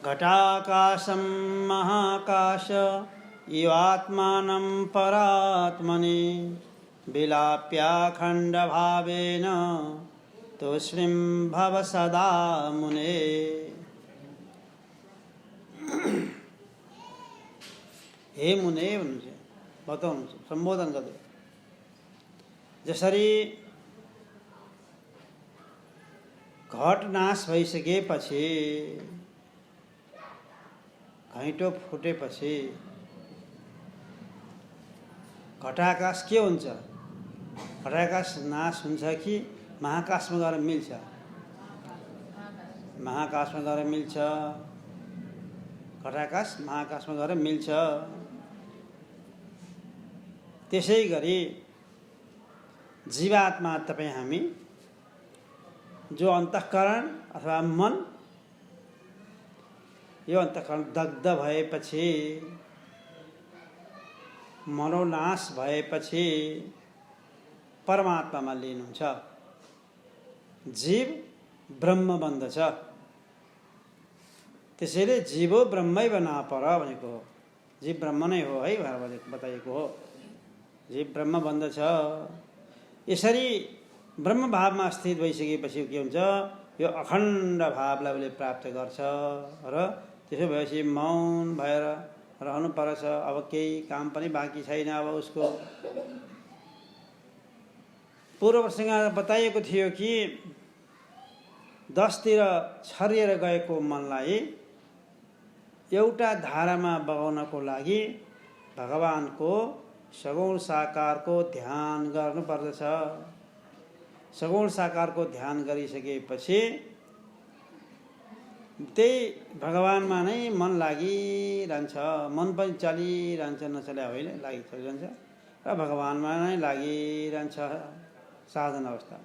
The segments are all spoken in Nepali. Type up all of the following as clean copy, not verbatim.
घटाकाशं महाकाश इवात्मानं परात्मनि विलाप्याखण्डभावेन तूष्णीं भव सदा मुने। हे मुने भन्नुहुन्छ, बताउनुहुन्छ, सम्बोधन गर्दै। जसरी घट नाश भइसकेपछि, घैँटो फुटेपछि घटाकाश के हुन्छ? घटाकाश नाश हुन्छ कि महाकाशमा गएर मिल्छ? महाकाशमा गएर मिल्छ। घटाकाश महाकाशमा गएर मिल्छ। त्यसै गरी जीवात्मा तपाईँ हामी जो अन्तःकरण अथवा मन, यो अन्तःकरण दग्ध भएपछि, मनोनाश भएपछि परमात्मामा लीन हुन्छ। जीव ब्रह्म बन्दछ। त्यसैले जीवो ब्रह्मैव नापर भनेको हो। जीव ब्रह्म नै हो है भनेर बताइएको हो। जीव ब्रह्म बन्दछ। यसरी ब्रह्म भावमा स्थित भइसकेपछि के हुन्छ? यो अखण्ड भावलाई उसले प्राप्त गर्छ र त्यसो भएपछि मौन भएर रहनुपर्छ। अब केही काम पनि बाँकी छैन। अब उसको पूर्वसँग बताइएको थियो कि 10 तिर छरिएर गएको मनलाई एउटा धारामा बगाउनको लागि भगवानको सगुण साकारको ध्यान गर्नुपर्दछ। सगुण साकारको ध्यान गरिसकेपछि त्यही भगवानमा नै मन लागिरहन्छ। मन पनि चलिरहन्छ, नचल्या होइन, चलिरहन्छ र भगवानमा नै लागिरहन्छ। साधन अवस्था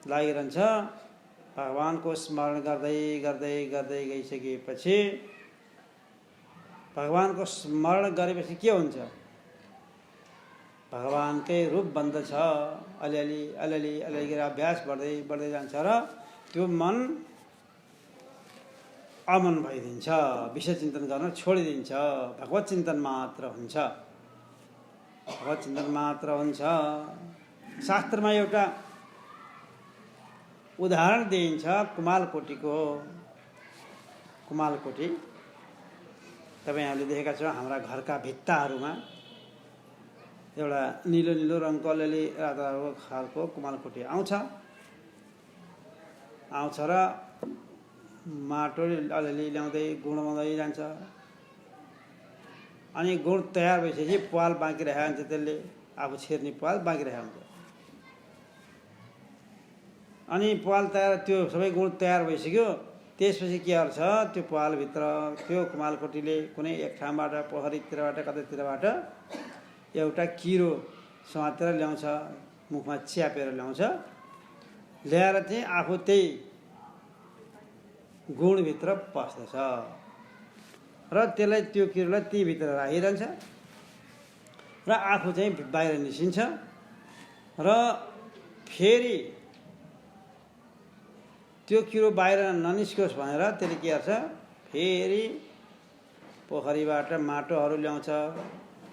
लागिरहन्छ। भगवानको स्मरण गर्दै गर्दै गर्दै गइसकेपछि, भगवानको स्मरण गरेपछि के हुन्छ? भगवानकै रूप बन्दछ। अलिअलि अलिअलि अलिअलि अभ्यास बढ्दै बढ्दै जान्छ र त्यो मन अमन भइदिन्छ। विषय चिन्तन गर्न छोडिदिन्छ। भगवत चिन्तन मात्र हुन्छ। भगवत चिन्तन मात्र हुन्छ। शास्त्रमा एउटा उदाहरण दिइन्छ कुमालकोटीको। कुमालकोटी तपाईँहरूले देखेका छौँ। हाम्रा घरका भित्ताहरूमा एउटा निलो निलो रङको अलिअलि रातो खालको कुमालकोटी आउँछ र माटो अलिअलि ल्याउँदै गुडाउँदै जान्छ। अनि गुड तयार भइसकेपछि पाल बाँकी रहेको हुन्छ। त्यसले आफू छिर्ने पाल बाँकी रहेको हुन्छ। अनि पाल तयार, त्यो सबै गुण तयार भइसक्यो। त्यसपछि के गर्छ? त्यो पालभित्र त्यो कुमालकोटीले कुनै एक ठाउँबाट, पोखरीतिरबाट, कतैतिरबाट एउटा किरो समातेर ल्याउँछ। मुखमा च्यापेर ल्याउँछ। ल्याएर चाहिँ आफू त्यही गुणभित्र पस्दछ र त्यसलाई, त्यो किरोलाई त्यहीभित्र राखिरहन्छ र आफू चाहिँ बाहिर निस्किन्छ र फेरि त्यो किरो बाहिर ननिस्कोस् भनेर त्यसले के गर्छ? फेरि पोखरीबाट माटोहरू ल्याउँछ,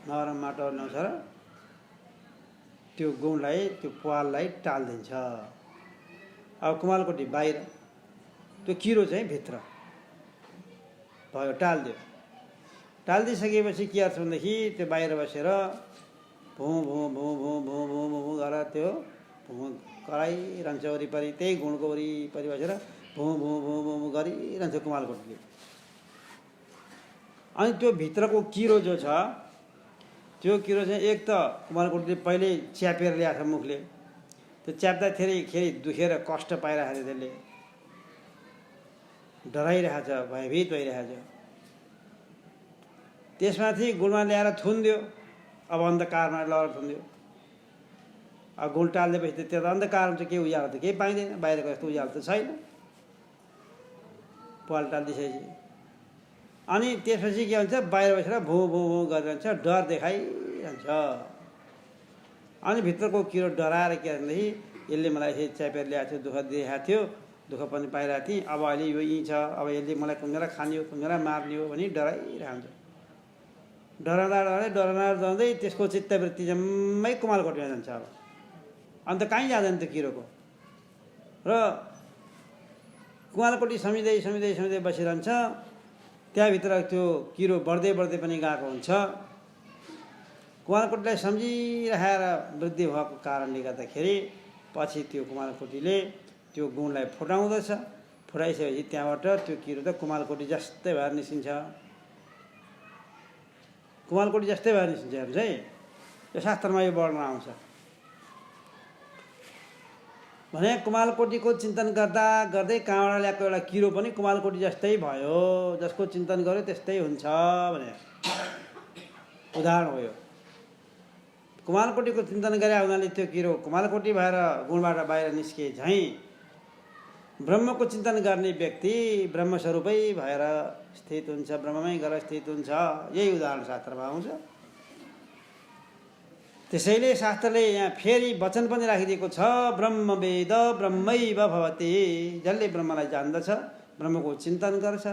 नरम माटोहरू ल्याउँछ र त्यो गुणलाई, त्यो पाललाई टाल्दिन्छ। अब कुमालकोटी बाहिर, त्यो किरो चाहिँ भित्र भयो, टालिदियो। टालिदिइसकेपछि के गर्छ भनेदेखि त्यो बाहिर बसेर भुँ भुँ भुँ भुँ भुँ भुँ भुँ गरेर त्यो भुँ कराइरहन्छ। वरिपरि त्यही गुणको वरिपरि बसेर भुँ भुँ भुँ भुँ भुँ गरिरहन्छ कुमालकोटीले। अनि त्यो भित्रको किरो जो छ, त्यो किरो चाहिँ एक त कुमालकोटीले पहिल्यै च्यापेर ल्याएको छ मुखले। त्यो च्याप्दाखेरि दुखेर कष्ट पाइरहेको छ। त्यसले डराइरहेको छ, भयभीत भइरहेको छ। त्यसमाथि गुणमा ल्याएर थुनिदियो। अब अन्धकारमा लगेर थुनिदियो। अब गुण टालिदिएपछि त त्यो त अन्धकार हुन्छ। केही उज्यालो त केही पाइँदैन। बाहिरको जस्तो उज्यालो त छैन पाल टालिदिएपछि। अनि त्यसपछि के हुन्छ? बाहिर बसेर भुँ भुँ भुँ गरिरहन्छ, डर देखाइरहन्छ। अनि भित्रको किरो डराएर के भनेदेखि यसले मलाई यसरी च्यापेर ल्याएको थियो, दुःख दिइरहेको थियो, दुःख पनि पाइरहेको थिएँ। अब अहिले यो यहीँ छ, अब यसले मलाई कुन बेला खाने हो, कुन बेला मार्ने हो भनी डराइरहन्छ। डराउँदा जाँदै त्यसको चित्तवृत्ति जम्मै कुमालकोटीमा जान्छ। अब अन्त कहीँ जाँदैन त्यो किरोको। र कुमालकोटी समिँदै बसिरहन्छ। त्यहाँभित्र त्यो किरो बढ्दै पनि गएको हुन्छ। कुमालकोटीलाई सम्झिरहेर वृद्धि भएको कारणले गर्दाखेरि पछि त्यो कुमालकोटीले त्यो गुणलाई फुटाउँदछ। फुटाइसकेपछि त्यहाँबाट त्यो किरो त कुमालकोटी जस्तै भएर निस्किन्छ। कुमालकोटी जस्तै भएर निस्किन्छ हेर्नुहोस् है। यो शास्त्रमा यो वर्णन आउँछ भने कुमालकोटीको चिन्तन गर्दै कहाँबाट ल्याएको एउटा किरो पनि कुमालकोटी जस्तै भयो, जसको चिन्तन गर्यो त्यस्तै हुन्छ भने उदाहरण हो यो। कुमालकोटीको चिन्तन गरे हुनाले त्यो किरो कुमालकोटी भएर गुणबाट बाहिर निस्के झैँ ब्रह्मको चिन्तन गर्ने व्यक्ति ब्रह्मस्वरूपै भएर स्थित हुन्छ, ब्रह्ममै गएर स्थित हुन्छ। यही उदाहरण शास्त्रमा आउँछ। त्यसैले शास्त्रले यहाँ फेरि वचन पनि राखिदिएको छ, ब्रह्मवेद ब्रह्मैव भवति। जसले ब्रह्मलाई जान्दछ, ब्रह्मको चिन्तन गर्छ,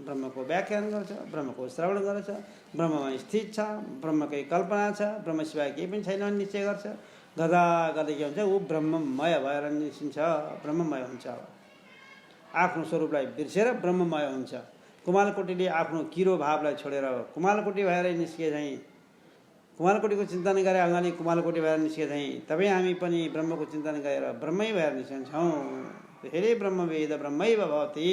ब्रह्मको व्याख्यान गर्छ, ब्रह्मको श्रवण गर्छ, ब्रह्ममा स्थित छ, ब्रह्मकै कल्पना छ, ब्रह्म सिवाय केही पनि छैन निश्चय गर्छ, गर्दै के हुन्छ ऊ ब्रह्ममय भएर निस्किन्छ, ब्रह्ममय हुन्छ। आफ्नो स्वरूपलाई बिर्सेर ब्रह्ममय हुन्छ। कुमालकोटीले आफ्नो किरो भावलाई छोडेर कुमालकोटी भएर निस्के झैँ, कुमालकोटीको चिन्तन गरे हुनाले कुमालकोटी भएर निस्के झैँ तपाईँ हामी पनि ब्रह्मको चिन्तन गरेर ब्रह्मै भएर निस्कन्छौँ। धेरै ब्रह्मवेद ब्रह्मैव भवति।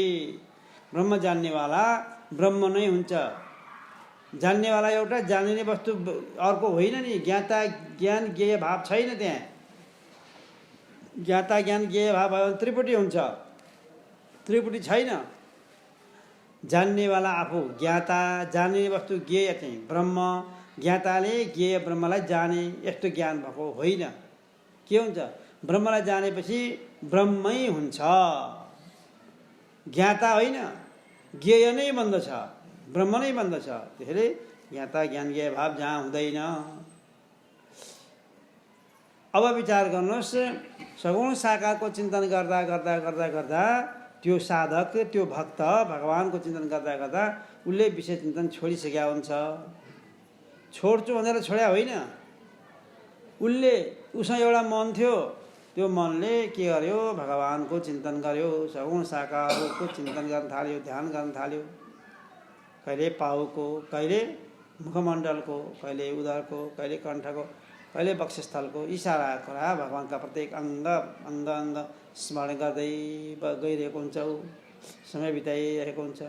ब्रह्म जान्नेवाला ब्रह्म नै हुन्छ। जान्नेवाला एउटा, जानिने वस्तु अर्को होइन नि। ज्ञाता ज्ञान ज्ञेय भाव छैन त्यहाँ। ज्ञाता ज्ञान ज्ञेय भाव भयो भने त्रिपुटी हुन्छ, त्रिपुटी छैन। जान्नेवाला आफू ज्ञाता, जानिने वस्तु ज्ञेय चाहिँ ब्रह्म, ज्ञाताले ज्ञेय ब्रह्मलाई जाने, यस्तो ज्ञान भएको होइन। के हुन्छ? ब्रह्मलाई जानेपछि ब्रह्मै हुन्छ। ज्ञाता होइन, ज्ञेय नै बन्दछ, ब्रह्म नै बन्दछ। त्यसैले ज्ञाता ज्ञान ज्ञेय भाव जहाँ हुँदैन। अब विचार गर्नुहोस्, सगुण साकारको चिन्तन गर्दा त्यो साधक, त्यो भक्त भगवानको चिन्तन गर्दा उसले विषय चिन्तन छोडिसकेका हुन्छ। छोड्छु भनेर छोड्या होइन। उसँग एउटा मन थियो, त्यो मनले के गर्यो? भगवानको चिन्तन गर्यो, सगुण साकारको चिन्तन गर्न थाल्यो, ध्यान गर्न थाल्यो। कहिले पाउको, कहिले मुखमण्डलको, कहिले उदरको, कहिले कण्ठको, कहिले वक्षस्थलको, यी सारा कुरा भगवानका प्रत्येक अङ्ग स्मरण गर्दै गइरहेको हुन्छ। समय बिताइरहेको हुन्छ।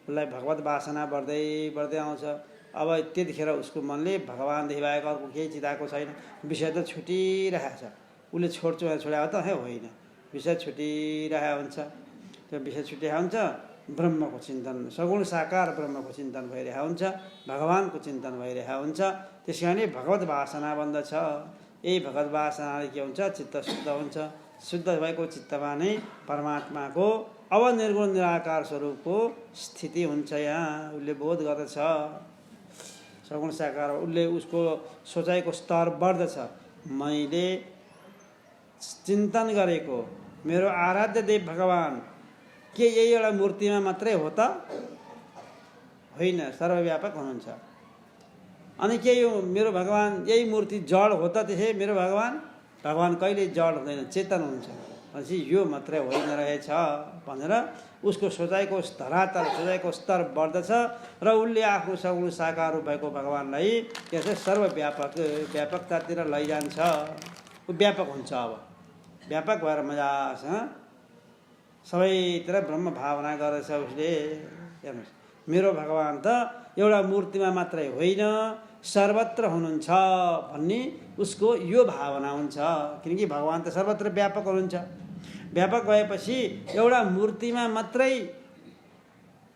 उसलाई भगवत वासना बढ्दै आउँछ। अब त्यतिखेर उसको मनले भगवानदेखि बाहेक अर्को केही चिताएको छैन। विषय त छुटिरहेको छ। उसले छोड्छु भनेर छोड्या हो त होइन। विषय छुटिरहेको हुन्छ। त्यो विषय छुटिरहेको हुन्छ। ब्रह्मको चिन्तन, सगुण साकार ब्रह्मको चिन्तन भइरहेको हुन्छ, भगवानको चिन्तन भइरहेको हुन्छ। त्यस कारणले भगवत वासना बन्दछ। यही भगवत वासनाले के हुन्छ? चित्त शुद्ध हुन्छ। शुद्ध भएको चित्तमा नै परमात्माको अब निर्गुण निराकार स्वरूपको स्थिति हुन्छ। यहाँ उसले बोध गर्दछ। सगुण साकार उसले उसको सोचाइको स्तर बढ्दछ। मैले चिन्तन गरेको मेरो आराध्य देव भगवान के यही एउटा मूर्तिमा मात्रै हो त? होइन, सर्वव्यापक हुनुहुन्छ। अनि के यो मेरो भगवान यही मूर्ति जड हो त? त्यसै मेरो भगवान कहिले जड हुँदैन, चेतन हुन्छ। भनेपछि यो मात्रै होइन रहेछ भनेर उसको सोचाइको धरातल, सोचाइको स्तर बढ्दछ र उसले आफ्नो सगुण साकार भएको भगवानलाई के भन्छ? व्यापकतातिर लैजान्छ। ऊ व्यापक हुन्छ। अब व्यापक भएर मजासँग सबैतिर ब्रह्म भावना गर्दछ उसले। हेर्नुहोस्, मेरो भगवान त एउटा मूर्तिमा मात्रै होइन, सर्वत्र हुनुहुन्छ भन्ने उसको यो भावना हुन्छ। किनकि भगवान त सर्वत्र व्यापक हुनुहुन्छ। व्यापक भएपछि एउटा मूर्तिमा मात्रै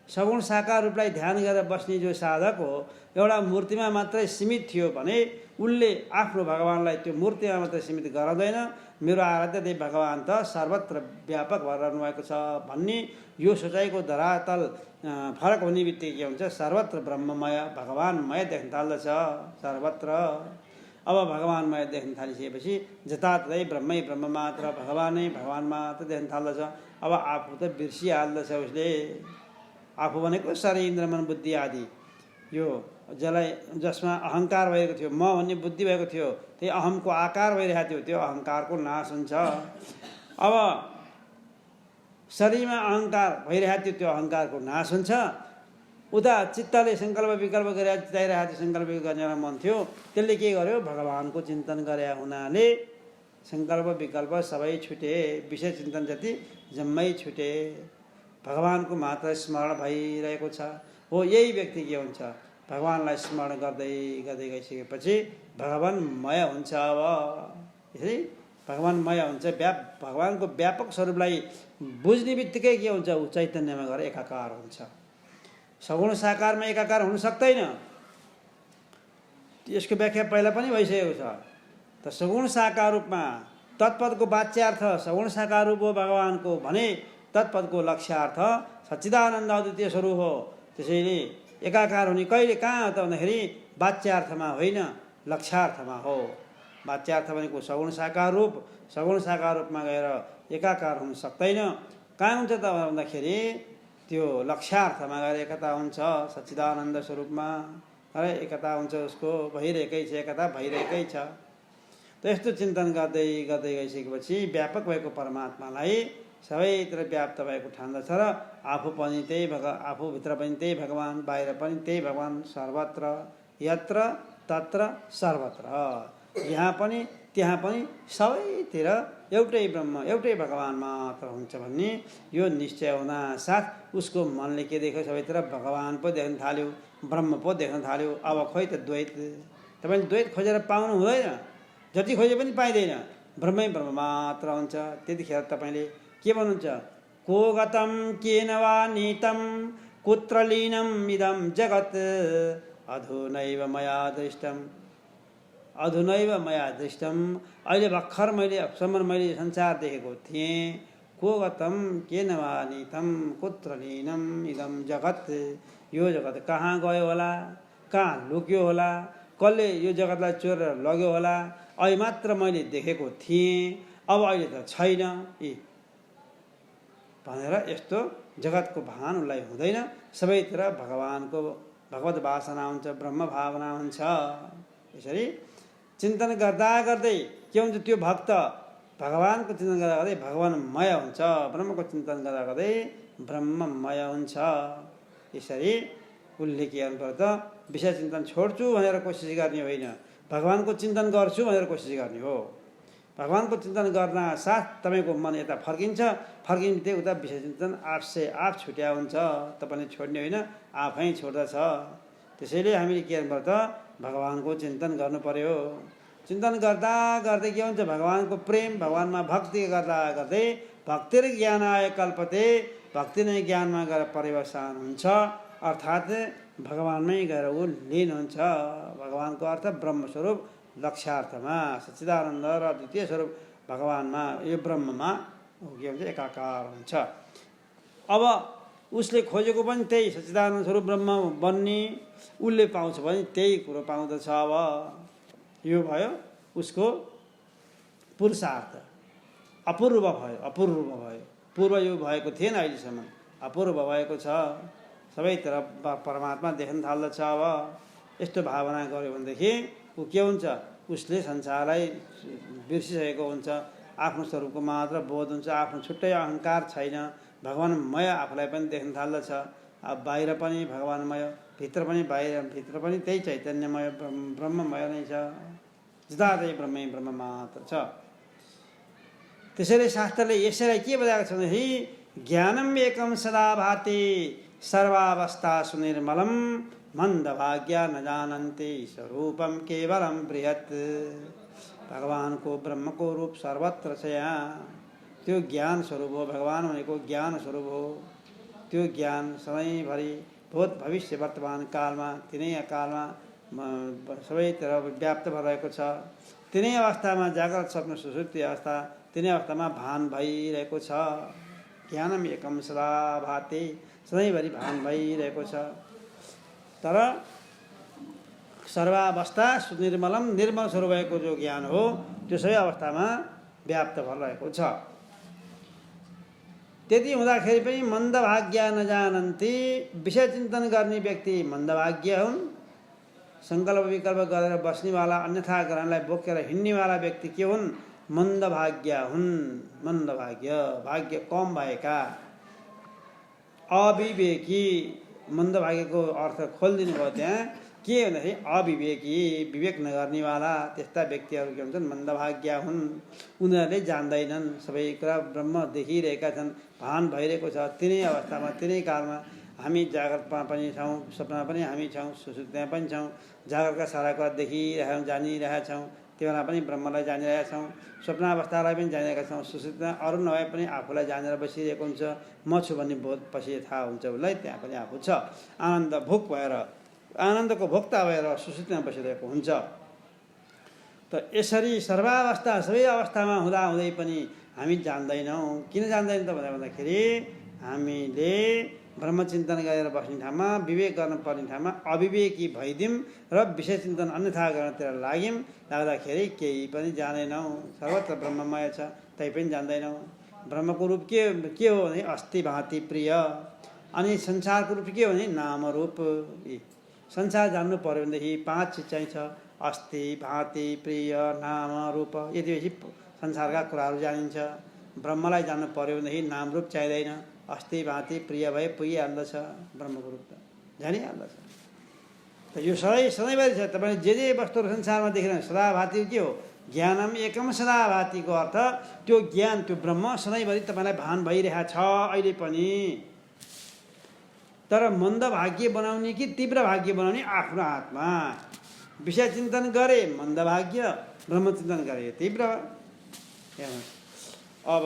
सगुण साकार रूपलाई ध्यान गरेर बस्ने जो साधक हो, एउटा मूर्तिमा मात्रै सीमित थियो भने उसले आफ्नो भगवानलाई त्यो मूर्तिमा मात्रै सीमित गराउँदैन। मेरो आराध्य देव भगवान त सर्वत्र व्यापक भएर रहनुभएको छ भन्ने यो सोचाइको धरातल फरक हुने बित्तिकै के हुन्छ? सर्वत्र ब्रह्ममय भगवानमय देख्न थाल्दछ सर्वत्र। अब भगवानमय देख्न थालिसकेपछि जताततै ब्रह्मै ब्रह्म मात्र, भगवानै भगवान मात्र देख्न थाल्दछ। अब आफू त बिर्सिहाल्दछ उसले। आफू भनेको शरीर, इन्द्र, मन, बुद्धि आदि, यो जसमा अहङ्कार भएको थियो, म भन्ने बुद्धि भएको थियो, त्यही अहमको आकार भइरहेको थियो, त्यो अहङ्कारको नाश हुन्छ। अब शरीरमा अहङ्कार भइरहेको थियो, त्यो अहङ्कारको नाश हुन्छ। उता चित्तले सङ्कल्प विकल्प गरेर चिताइरहेको थियो, सङ्कल्प गर्ने मन थियो, त्यसले के गर्यो? भगवानको चिन्तन गरे हुनाले सङ्कल्प विकल्प सबै छुटे, विषय चिन्तन जति जम्मै छुटे, भगवानको मात्र स्मरण भइरहेको छ। हो, यही व्यक्ति के हुन्छ? भगवानलाई स्मरण गर्दै गर्दै गइसकेपछि भगवानमय हुन्छ। अब यसरी भगवानमय हुन्छ। भगवानको व्यापक स्वरूपलाई बुझ्ने बित्तिकै के हुन्छ? ऊ चैतन्यमा गएर एकाकार हुन्छ। सगुण साकारमा एकाकार हुन सक्दैन। यसको व्याख्या पहिला पनि भइसकेको छ। त सगुण साकार रूपमा तत्पदको वाच्यार्थ सगुण साकार रूप हो भगवानको भने तत्पदको लक्ष्यार्थ सच्चिदानन्द अद्वितीय स्वरूप हो। त्यसैले एकाकार हुने कहिले कहाँ त भन्दाखेरि वाच्यार्थमा होइन, लक्ष्यार्थमा हो। वाच्यार्थ भनेको सगुण साकार रूप, सगुण साकार रूपमा गएर एकाकार हुन सक्दैन। कहाँ हुन्छ त भन्दाखेरि त्यो लक्ष्यार्थमा गएर एकता हुन्छ, सच्चिदानन्द स्वरूपमा एकता हुन्छ। उसको भइरहेकै छ, एकता भइरहेकै छ। त यस्तो चिन्तन गर्दै गर्दै गइसकेपछि व्यापक भएको परमात्मालाई सबैतिर व्याप्त भएको ठान्दछ र आफू पनि त्यही आफूभित्र पनि त्यही भगवान, बाहिर पनि त्यही भगवान, सर्वत्र यत्र तत्र सर्वत्र, यहाँ पनि त्यहाँ पनि सबैतिर एउटै ब्रह्म, एउटै भगवान मात्र हुन्छ भन्ने यो निश्चय हुना साथ उसको मनले के देख्यो? सबैतिर भगवान पो देख्न थाल्यो, ब्रह्म पो देख्न थाल्यो। अब खोइ त द्वैत, तपाईँले द्वैत खोजेर पाउनु हुँदैन, जति खोजे पनि पाइँदैन, ब्रह्मै ब्रह्म मात्र हुन्छ। त्यतिखेर तपाईँले के भन्नुहुन्छ? को गतं केन वा नीतं कुत्र लीनं इदं जगत् अधुनैव मया दृष्टम्, अधुनैव मया दृष्टम्। अहिले भर्खर मैले संसार देखेको थिएँ। को गतं केन वा नीतं कुत्र लीनं इदं जगत्, यो जगत कहाँ गयो होला, कहाँ लुक्यो होला, कसले यो जगतलाई चोरेर लग्यो होला, अहिले मात्र मैले देखेको थिएँ, अब अहिले त छैन भनेर यस्तो जगतको भान उसलाई हुँदैन। सबैतिर भगवानको भगवत वासना हुन्छ, ब्रह्म भावना हुन्छ। यसरी चिन्तन गर्दा गर्दै के हुन्छ? त्यो भक्त भगवानको चिन्तन गर्दा गर्दै भगवानमय हुन्छ, ब्रह्मको चिन्तन गर्दा गर्दै ब्रह्ममय हुन्छ। यसरी उसले के गर्नु पर्छ? विषय चिन्तन छोड्छु भनेर कोसिस गर्ने होइन, भगवानको चिन्तन गर्छु भनेर कोसिस गर्ने हो। भगवानको चिन्तन गर्न साथ तपाईँको मन यता फर्किन्छ, फर्किने बित्तिकै उता विषय चिन्तन आफसे आफ छुट्या हुन्छ। तपाईँले छोड्ने होइन, आफै छोड्दछ। त्यसैले हामीले के गर्नुपर्छ? भगवानको चिन्तन गर्नु पर्यो। चिन्तन गर्दा गर्दै के हुन्छ? भगवानको प्रेम, भगवानमा भक्ति गर्दा गर्दै भक्ति र ज्ञान आए कल्पते, भक्ति नै ज्ञानमा गएर परिवर्तन हुन्छ। अर्थात् भगवानमै गएर ऊ लीन हुन्छ। भगवानको अर्थ ब्रह्मस्वरूप लक्ष्यार्थमा सच्चिदानन्द र द्वितीय स्वरूप भगवानमा, यो ब्रह्ममा के हुन्छ? एकाकार हुन्छ। अब उसले खोजेको पनि त्यही सच्चिदानन्द स्वरूप ब्रह्म बन्ने, उसले पाउँछ भने त्यही कुरो पाउँदछ। अब यो भयो उसको पुरुषार्थ। अपूर्व भयो, अपूर्व भयो। पूर्व यो भएको थिएन, अहिलेसम्म अपूर्व भएको छ। सबैतिर परमात्मा देख्न थाल्दछ। अब यस्तो भावना गर्यो भनेदेखि ऊ के हुन्छ? उसले संसारलाई बिर्सिसकेको हुन्छ, आफ्नो स्वरूपको मात्र बोध हुन्छ, आफ्नो छुट्टै अहङ्कार छैन, भगवानमय आफूलाई पनि देख्न थाल्दछ। अब बाहिर पनि भगवानमय, भित्र पनि त्यही चैतन्यमय ब्रह्ममय नै छ। जताततै ब्रह्मै ब्रह्म मात्र छ। त्यसैले शास्त्रले यसैलाई के बताएको छ भनेदेखि ज्ञानम एकम सदा भाति सर्वावस्था सुनिर्मलम मन्दभाग्य न जानन्ति स्वरूपम केवलम बृहत्। भगवानको ब्रह्मको रूप सर्वत्र छ। यहाँ त्यो ज्ञान स्वरूप हो। भगवान भनेको ज्ञान स्वरूप हो। त्यो ज्ञान सधैँभरि भूत भविष्य वर्तमान कालमा तिनै कालमा सबैतिर व्याप्त भइरहेको छ। तिनै अवस्थामा जागृत स्वप्न सुषुप्ति अवस्था, तिनै अवस्थामा भान भइरहेको छ। ज्ञानम एकम सदा भाति, सधैँभरि भान भइरहेको छ। तर सर्वावस्था निर्मलम निर्मल स्वरूप भएको जो ज्ञान हो त्यो सबै अवस्थामा व्याप्त भएर रहेको छ। त्यति हुँदाखेरि पनि मन्दभाग्य नजानन्ती, विषय चिन्तन गर्ने व्यक्ति मन्दभाग्य हुन्। सङ्कल्प विकल्प गरेर बस्नेवाला, अन्यथा ग्रहणलाई बोकेर हिँड्नेवाला व्यक्ति के हुन्? मन्दभाग्य हुन्। मन्दभाग्य, भाग्य कम भएका, अविवेकी। मन्दभाग्यको अर्थ खोलिदिनु भयो त्यहाँ। के भन्दाखेरि अविवेकी, विवेक नगर्नेवाला त्यस्ता व्यक्तिहरू के हुन्छन्? मन्दभाग्य हुन्। उनीहरूले जान्दैनन्, सबै कुरा ब्रह्म देखिरहेका छन्, भान भइरहेको छ। तिनै अवस्थामा तिनै कालमा हामी जागृतमा पनि छौँ, सपना पनि हामी छौँ, सुसुप्तिमा पनि छौँ। जागरका सारा कुरा देखिरहेका छौँ, जानिरहेका छौँ, त्यो बेला पनि ब्रह्मलाई जानिरहेका छौँ। स्वप्न अवस्थालाई पनि जानिरहेका छौँ। सुसुप्तिमा अरू नभए पनि आफूलाई जानेर बसिरहेको हुन्छ। म छु भन्ने बोध पछि थाहा हुन्छ उसलाई, त्यहाँ पनि आफू छ। आनन्द भोक भएर, आनन्दको भोक्ता भएर सुसुप्तिमा बसिरहेको हुन्छ। त यसरी सर्वावस्था सबै अवस्थामा हुँदाहुँदै पनि हामी जान्दैनौँ। किन जान्दैन त भन्दाखेरि हामीले ब्रह्मचिन्तन गरेर बस्ने ठाउँमा, विवेक गर्न पर्ने ठाउँमा अविवेकी भइदिउँ र विषय चिन्तन अन्यथा गर्नतिर लाग्दाखेरि केही पनि जानेनौँ। सर्वत्र ब्रह्ममय छ, तै पनि जान्दैनौँ। ब्रह्मको रूप के हो भने अस्ति भाति प्रिय। अनि संसारको रूप के हो भने नाम रूप। संसार जान्नु पर्यो भनेदेखि 5 चिज चाहिँ छ: अस्ति भाति प्रिय नाम रूप। यति बेसी संसारका कुराहरू जानिन्छ। ब्रह्मलाई जान्नु पर्यो भनेदेखि नाम रूप चाहिँदैन। अस्ति भाति प्रिय भए पुगिहाल्दछ ब्रह्मको रूप, त जानिहाल्दछ। त यो सधैँभरि छ। तपाईँले जे वस्तुहरू संसारमा देखिरहनु, सदाभाति के हो? ज्ञानम एकम सदाभातिको अर्थ त्यो ज्ञान, त्यो ब्रह्म सधैँभरि तपाईँलाई भान भइरहेको छ अहिले पनि। तर मन्द भाग्य बनाउने कि तीव्र भाग्य बनाउने आफ्नो हातमा। विषय चिन्तन गरे मन्द भाग्य, ब्रह्मचिन्तन गरे तीव्र। अब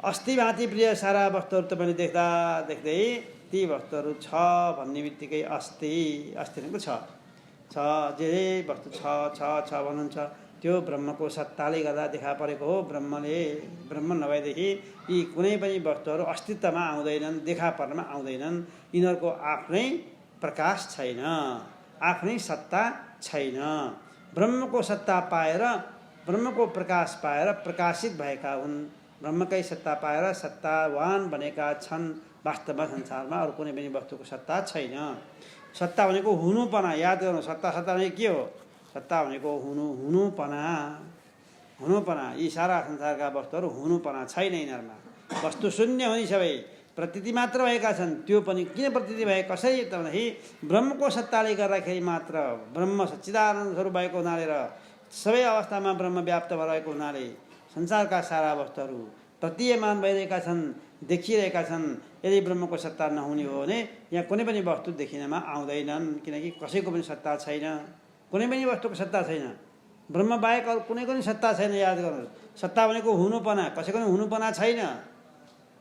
अस्ति भाति प्रिय सारा वस्तुहरू तपाईँले देख्दा देख्दै ती वस्तुहरू छ भन्ने बित्तिकै अस्ति भनेको छ जे वस्तु छ भन्नुहुन्छ त्यो ब्रह्मको सत्ताले गर्दा देखा परेको हो। ब्रह्म नभएदेखि यी कुनै पनि वस्तुहरू अस्तित्वमा आउँदैनन्, देखा पर्नमा आउँदैनन्। यिनीहरूको आफ्नै प्रकाश छैन, आफ्नै सत्ता छैन। ब्रह्मको सत्ता पाएर, ब्रह्मको प्रकाश पाएर प्रकाशित भएका हुन्। ब्रह्मकै सत्ता पाएर सत्तावान बनेका छन्। वास्तवमा संसारमा अरू कुनै पनि वस्तुको सत्ता छैन। सत्ता भनेको हुनुपना, याद गर्नु। सत्ता भनेको के हो? सत्ता भनेको हुनुपना। यी सारा संसारका वस्तुहरू हुनुपना छैन यिनीहरूमा। वस्तु शून्य हुने सबै प्रतीति मात्र भएका छन्। त्यो पनि किन प्रतीति भए? कसरी त भन्दाखेरि ब्रह्मको सत्ताले गर्दाखेरि मात्र। ब्रह्म सच्चिदानन्द स्वरूप भएको हुनाले र सबै अवस्थामा ब्रह्म व्याप्त भइरहेको हुनाले संसारका सारा वस्तुहरू प्रतीयमान भइरहेका छन्, देखिरहेका छन्। यदि ब्रह्मको सत्ता नहुने हो भने यहाँ कुनै पनि वस्तु देखिनमा आउँदैनन्, किनकि कसैको पनि सत्ता छैन। कुनै पनि वस्तुको सत्ता छैन। ब्रह्म बाहेक अरू कुनै पनि सत्ता छैन। याद गर्नुहोस्, सत्ता भनेको हुनुपना, कसैको पनि हुनुपना छैन।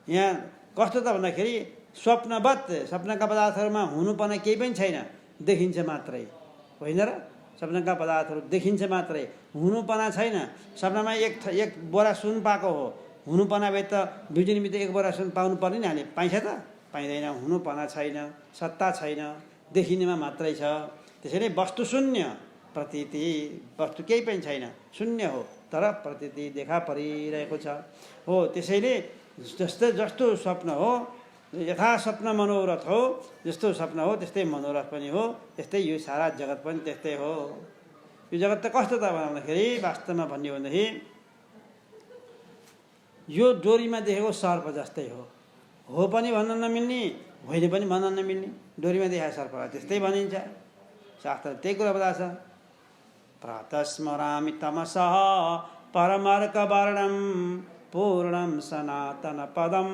यहाँ कस्तो त भन्दाखेरि स्वप्नवत्, सपनाका पदार्थहरूमा हुनुपना केही पनि छैन, देखिन्छ मात्रै। होइन र? सपनाका पदार्थहरू देखिन्छ मात्रै, हुनुपना छैन। सपनामा एक बोरा सुन पाएको हो, हुनुपना भए त बिउजी निमित्त एक बोरा सुन पाउनु पर्ने नि, हामीले पाइन्छ त? पाइँदैन। हुनुपना छैन, सत्ता छैन, देखिनेमा मात्रै छ। त्यसैले वस्तु शून्य, प्रतीति वस्तु केही पनि छैन, शून्य हो। तर प्रतीति देखा परिरहेको छ हो। त्यसैले जस्तो स्वप्न हो, यथा स्वप्न मनोरथ हो, जस्तो स्वप्न हो त्यस्तै मनोरथ पनि हो। त्यस्तै यो सारा जगत पनि त्यस्तै हो। यो जगत त कस्तो त भन्दाखेरि वास्तवमा भन्यो भनेदेखि यो डोरीमा देखेको सर्प जस्तै हो पनि भन्न नमिल्ने, होइन पनि भन्न नमिल्ने। डोरीमा देखाएको सर्पलाई त्यस्तै भनिन्छ। शास्त्र त्यही कुरा बताएको छ। प्रातस्मरामि तमसः परमर्कवर्णं पूर्णं सनातन पदं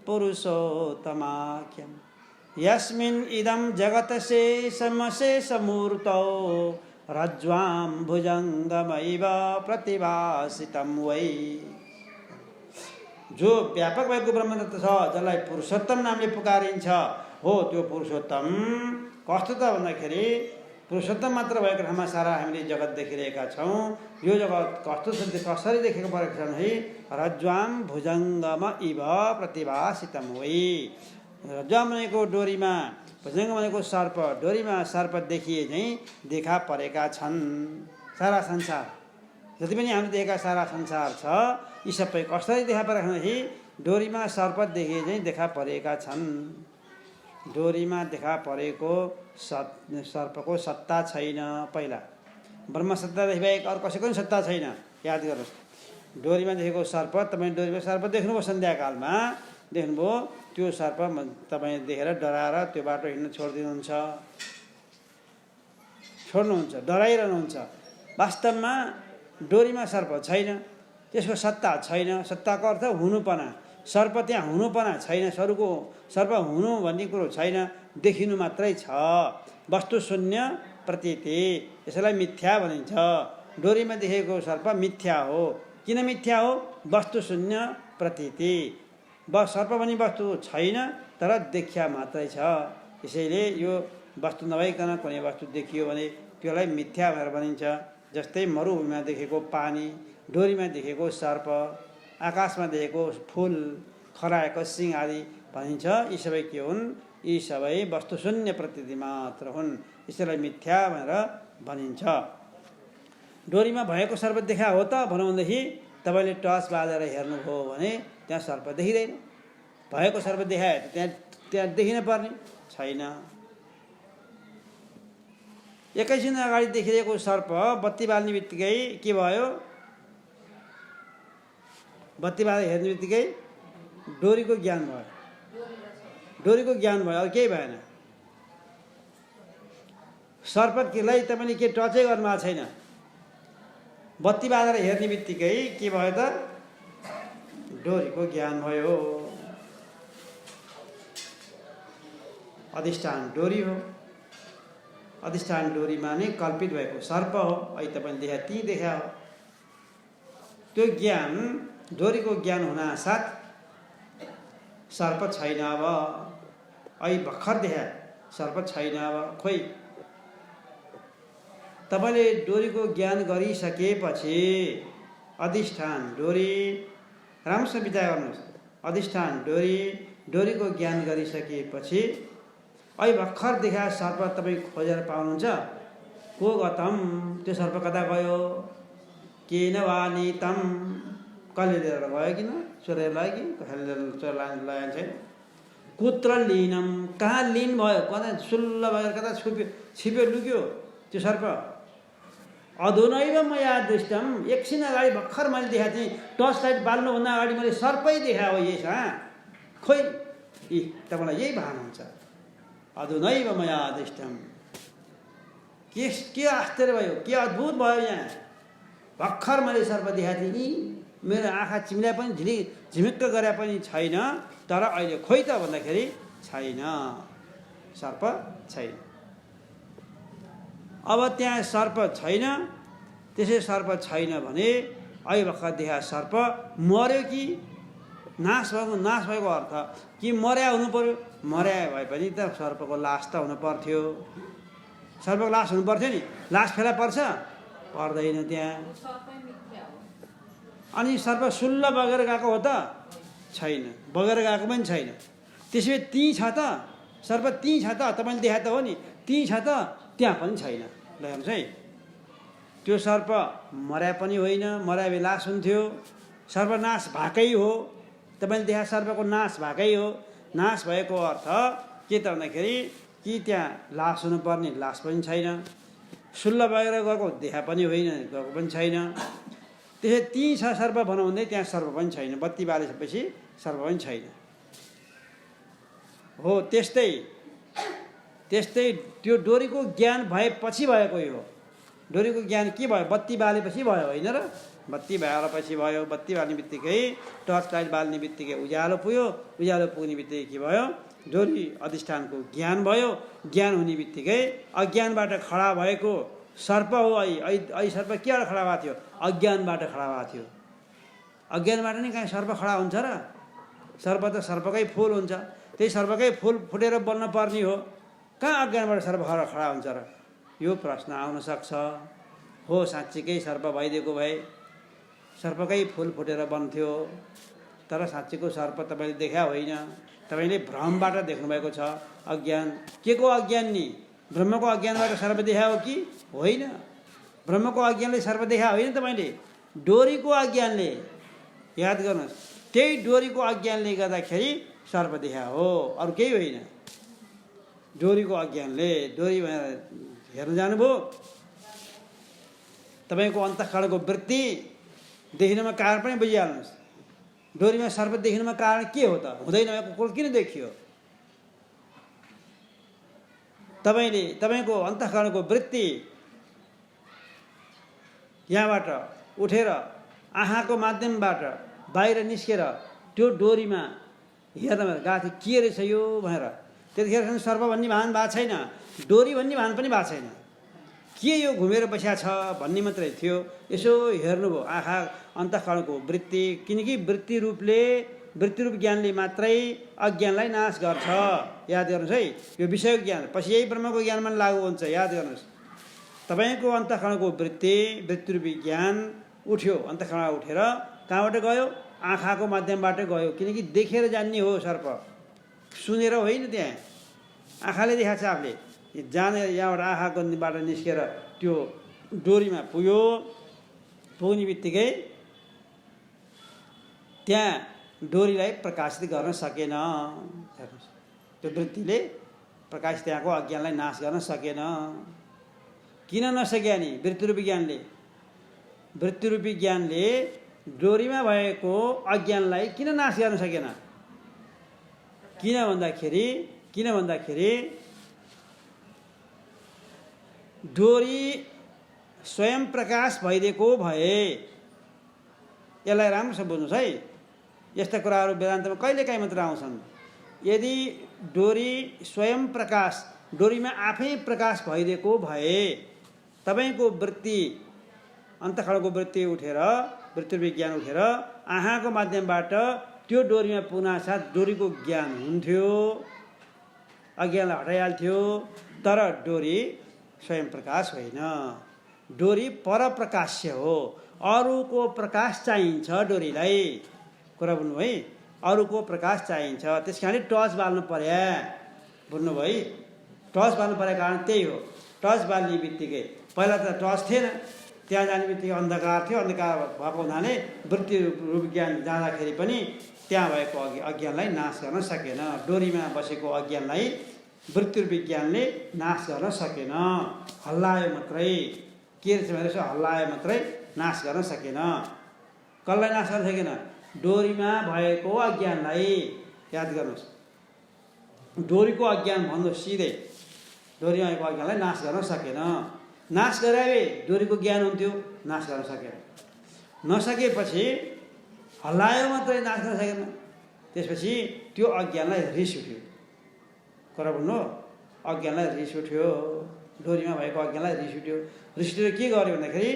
पुरुषोत्तमाख्यं यस्मिन् इदं जगत् शेषमशेषमूर्तौ रज्ज्वां भुजङ्गमैव प्रतिभासितं वै। जो व्यापक भएको ब्रह्मतत्त्व छ, जसलाई पुरुषोत्तम नामले पुकारिन्छ हो, त्यो पुरुषोत्तम कस्तो त भन्दाखेरि पुरुषोत्तम मात्र भएको ठाउँमा सारा हामीले जगत देखिरहेका छौँ। यो जगत कस्तो छ, कसरी देखेको परेको छ भने रज्ज्वां भुजङ्गम इव प्रतिभासितं वै। रज्ज्वाम भनेको डोरीमा भुजङ्ग भनेको सर्प, डोरीमा सर्प देखिए चाहिँ देखा परेका छन् सारा संसार। जति पनि हामीले देखेका सारा संसार छ यी सबै कसरी देखा परेका छन्? डोरीमा सर्प देखिए चाहिँ देखा परेका छन्। डोरीमा देखा परेको सर्पको सत्ता छैन। पहिला ब्रह्म सत्तादेखि बाहेक अरू कसैको पनि सत्ता छैन, याद गर्नुहोस्। डोरीमा देखेको सर्प, तपाईँ डोरीमा सर्प देख्नुभयो, सन्ध्याकालमा देख्नुभयो, त्यो सर्प तपाईँ देखेर डराएर त्यो बाटो हिँड्न छोड्नुहुन्छ, डराइरहनुहुन्छ। वास्तवमा डोरीमा सर्प छैन, त्यसको सत्ता छैन। सत्ताको अर्थ हुनुपना, सर्प त्यहाँ हुनुपना छैन, सर्प हुनु भन्ने कुरो छैन, देखिनु मात्रै छ। वस्तु शून्य प्रतीति, यसलाई मिथ्या भनिन्छ। डोरीमा देखेको सर्प मिथ्या हो। किन मिथ्या हो? वस्तु शून्य प्रतीति। सर्प भन्ने वस्तु छैन, तर देखिया मात्रै छ। त्यसैले यो वस्तु नभइकन कुनै वस्तु देखियो भने त्यसलाई मिथ्या भनेर भनिन्छ। जस्तै मरुभूमिमा देखेको पानी, डोरीमा देखेको सर्प, आकाशमा देखेको फुल, खराएको सिंह आदि भनिन्छ। यी सबै के हुन्? यी सबै वस्तुशून्य प्रतीति मात्र हुन्। यसैलाई मिथ्या भनेर भनिन्छ। डोरीमा भएको सर्प देखा हो त भन्नुहुँदेखि तपाईँले टर्च बालेर हेर्नुभयो भने त्यहाँ सर्प देखिँदैन। भएको सर्प देखाए त्यहाँ देखिन पर्ने छैन। एकैछिन अगाडि देखिरहेको सर्प बत्ती बाल्ने बित्तिकै के भयो? बत्ती बालेर हेर्ने बित्तिकै डोरीको ज्ञान भयो। डोरीको ज्ञान भयो, अरू केही भएन। सर्पलाई तपाईँले के टचै गर्नुभएको छैन। बत्ती बालेर हेर्ने बित्तिकै के भयो त? डोरीको ज्ञान भयो। अधिष्ठान डोरी हो। अधिष्ठान डोरीमा नै कल्पित भएको सर्प हो। अहिले तपाईँले देखा ती देखा हो। त्यो ज्ञान, डोरीको ज्ञान हुनासाथ सर्प छैन। अब अहिले भर्खर देखा सर्प छैन। अब खोइ तपाईँले डोरीको ज्ञान गरिसकेपछि अधिष्ठान डोरी, राम्रोसँग विचार गर्नुहोस्। अधिष्ठान डोरीको ज्ञान गरिसकेपछि अहिले भर्खर देखा सर्प तपाईँ खोजेर पाउनुहुन्छ। को गतम? त्यो सर्प कता गयो? केन वा नीतम? कसले लिएर गयो? किन चोरेर लग्यो? कि कसैले चोरेर लगेको छैन। कुत्र लीनम? कहाँ लीन भयो? कता सुल्ल भएर कता छिप्यो लुक्यो त्यो सर्प? अधुनैव मया दृष्टम, एकछिन अगाडि भर्खर मैले देखाएको थिएँ। टर्च लाइट बाल्नुभन्दा अगाडि मैले सर्पै देखा हो। यही खोइ तपाईँलाई यही भान हुन्छ। अधुनैव मया दृष्टम। के आश्चर्य भयो, के अद्भुत भयो। यहाँ भर्खर मैले सर्प देखाएको थिएँ। मेरो आँखा चिम्ल्या पनि झिमिक्क गरे पनि छैन, तर अहिले खोइ त भन्दाखेरि छैन, सर्प छैन। अब त्यहाँ सर्प छैन। त्यसै सर्प छैन भने अहिले भर्खर देखा सर्प मर्यो कि नाश भएको? नाश भएको अर्थ कि मर्या हुनु पर्यो। मर्या भए पनि त सर्पको लास त हुनु पर्थ्यो। सर्पको लास हुनु पर्थ्यो नि। लास फेला पर्छ? पर्दैन त्यहाँ। अनि सर्प सुल्ल बगेर गएको हो त? छैन, बगेर गएको पनि छैन। त्यसै त्यहीँ छ त सर्प? त्यहीँ छ त? तपाईँले देखा त हो नि, त्यहीँ छ त? त्यहाँ पनि छैन। ल हेर्नुहोस् है, त्यो सर्प मर्या पनि होइन, मर्या भए लास हुन्थ्यो। सर्प नाश भएकै हो। तपाईँले देखा सर्पको नाश भएकै हो। नाश भएको अर्थ के त भन्दाखेरि कि त्यहाँ लास हुनुपर्ने, लास पनि छैन। सुल्ल बगेर गएको देखा पनि होइन, गएको पनि छैन। त्यसै त्यहीँ छ सर्प भनौँ भने त्यहाँ सर्प पनि छैन। बत्ती बालेपछि सर्प पनि छैन। हो त्यस्तै त्यो डोरीको ज्ञान भएपछि भएको हो। डोरीको ज्ञान के भयो? बत्ती बालेपछि भयो, होइन र? बत्ती बालेपछि भयो। बत्ती बाल्ने बित्तिकै, टर्च लाइट बाल्ने बित्तिकै उज्यालो पुग्यो। उज्यालो पुग्ने बित्तिकै के भयो? डोरी अधिष्ठानको ज्ञान भयो। ज्ञान हुने बित्तिकै अज्ञानबाट खडा भएको सर्प हो। अहिले सर्प केबाट खडा भएको थियो? अज्ञानबाट खडा भएको थियो। अज्ञानबाट नै कहीँ सर्प खडा हुन्छ र? सर्प त सर्पकै फुल हुन्छ। त्यही सर्पकै फुल फुटेर बन्न पर्ने हो। कहाँ अज्ञानबाट सर्प खडा हुन्छ र? यो प्रश्न आउन सक्छ। हो साँच्चीकै सर्प भइदिएको भए सर्पकै फुल फुटेर बन्थ्यो, तर साँच्चीको सर्प तपाईँले देखा होइन। तपाईँले भ्रमबाट देख्नुभएको छ। अज्ञान के को अज्ञान नि? ब्रह्मको अज्ञानबाट सर्प देखा हो कि होइन? ब्रह्मको अज्ञानले सर्प देखा होइन, तपाईँले डोरीको अज्ञानले, याद गर्नुहोस्, त्यही डोरीको अज्ञानले गर्दाखेरि सर्प देखा हो, अरू केही होइन। डोरीको अज्ञानले, डोरी भनेर हेर्न जानुभयो, तपाईँको अन्तःकरणको वृत्ति देखिनुमा कारण पनि बुझिहाल्नुहोस्। डोरीमा सर्प देखिनुमा कारण के हो त? हुँदैन, कुकुर किन देखियो? तपाईँको अन्तःकरणको वृत्ति यहाँबाट उठेर आँखाको माध्यमबाट बाहिर निस्केर त्यो डोरीमा हेर्न गएको थियो, के रहेछ यो भनेर। त्यतिखेरसम्म सर्प भन्ने भान भएको छैन, डोरी भन्ने भान पनि भएको छैन। के यो घुमेर बसिया छ भन्ने मात्रै थियो। यसो हेर्नुभयो आँखा अन्तःकरणको वृत्ति, किनकि वृत्ति रूप ज्ञानले मात्रै अज्ञानलाई नाश गर्छ। याद गर्नुहोस् है, यो विषयको ज्ञान पछि यही ब्रह्मको ज्ञानमा लागु हुन्छ। याद गर्नुहोस्, तपाईँको अन्तःकरणको वृत्तिरूपी ज्ञान उठ्यो, अन्तःकरण उठेर कहाँबाट गयो? आँखाको माध्यमबाट गयो, किनकि देखेर जान्ने हो सर्प, सुनेर होइन। त्यहाँ आँखाले देखाएको छ आफूले, जानेर यहाँबाट आँखाकोबाट निस्केर त्यो डोरीमा पुग्यो। पुग्ने बित्तिकै त्यहाँ डोरीलाई प्रकाशित गर्न सकेन। त्यो वृत्तिले प्रकाश त्यहाँको अज्ञानलाई नाश गर्न सकेन। किन नसक्या नि? वृत्तिरूपी ज्ञानले डोरीमा भएको अज्ञानलाई किन नाश गर्न सकेन? किन भन्दाखेरि डोरी स्वयं प्रकाश भइदिएको भए, यसलाई राम्रोसँग बुझ्नुहोस् है, यस्ता कुराहरू वेदान्तमा कहिलेकाहीँ मात्र आउँछन्। यदि डोरी स्वयं प्रकाश, डोरीमा आफै प्रकाश भइदिएको भए, तपाईँको वृत्ति अन्तःकरणको वृत्तिरूपी ज्ञान उठेर आँखाको माध्यमबाट त्यो डोरीमा पुग्नासाथ डोरीको ज्ञान हुन्थ्यो, अज्ञानलाई हटाइहाल्थ्यो। तर डोरी स्वयं प्रकाश होइन, डोरी परप्रकाश्य हो। अरूको प्रकाश चाहिन्छ डोरीलाई, कुरा बुझ्नु है, अरूको प्रकाश चाहिन्छ। त्यस कारणले टर्च बाल्नु पर्या, बुझ्नुभयो है। टर्च बाल्नु परेको कारण त्यही हो। टर्च बाल्ने बित्तिकै पहिला त टर्च थिएन, त्यहाँ जाने बित्तिकै अन्धकार थियो। अन्धकार भएको हुनाले वृत्तिरूप ज्ञान जाँदाखेरि पनि त्यहाँ भएको अज्ञानलाई नाश गर्न सकेन। डोरीमा बसेको अज्ञानलाई वृत्तिरूपी ज्ञानले नाश गर्न सकेन, हल्लायो मात्रै। के रहेछ भनेर यसो हल्लायो मात्रै, नाश गर्न सकेन। कसलाई नाश गर्न सकेन? डोरीमा भएको अज्ञानलाई। याद गर्नुहोस्, डोरीको अज्ञान भन्नुहोस् सिधै, डोरीमा भएको अज्ञानलाई नाश गर्न सकेन। नाश गराए डोरीको ज्ञान हुन्थ्यो, नाश गर्न सकेन। नसकेपछि हल्लायो मात्रै, नाश गर्न सकेन। त्यसपछि त्यो अज्ञानलाई रिस उठ्यो। कुरा भन्नु, अज्ञानलाई रिस उठ्यो, डोरीमा भएको अज्ञानलाई रिस उठ्यो। रिस उठेर के गर्यो भन्दाखेरि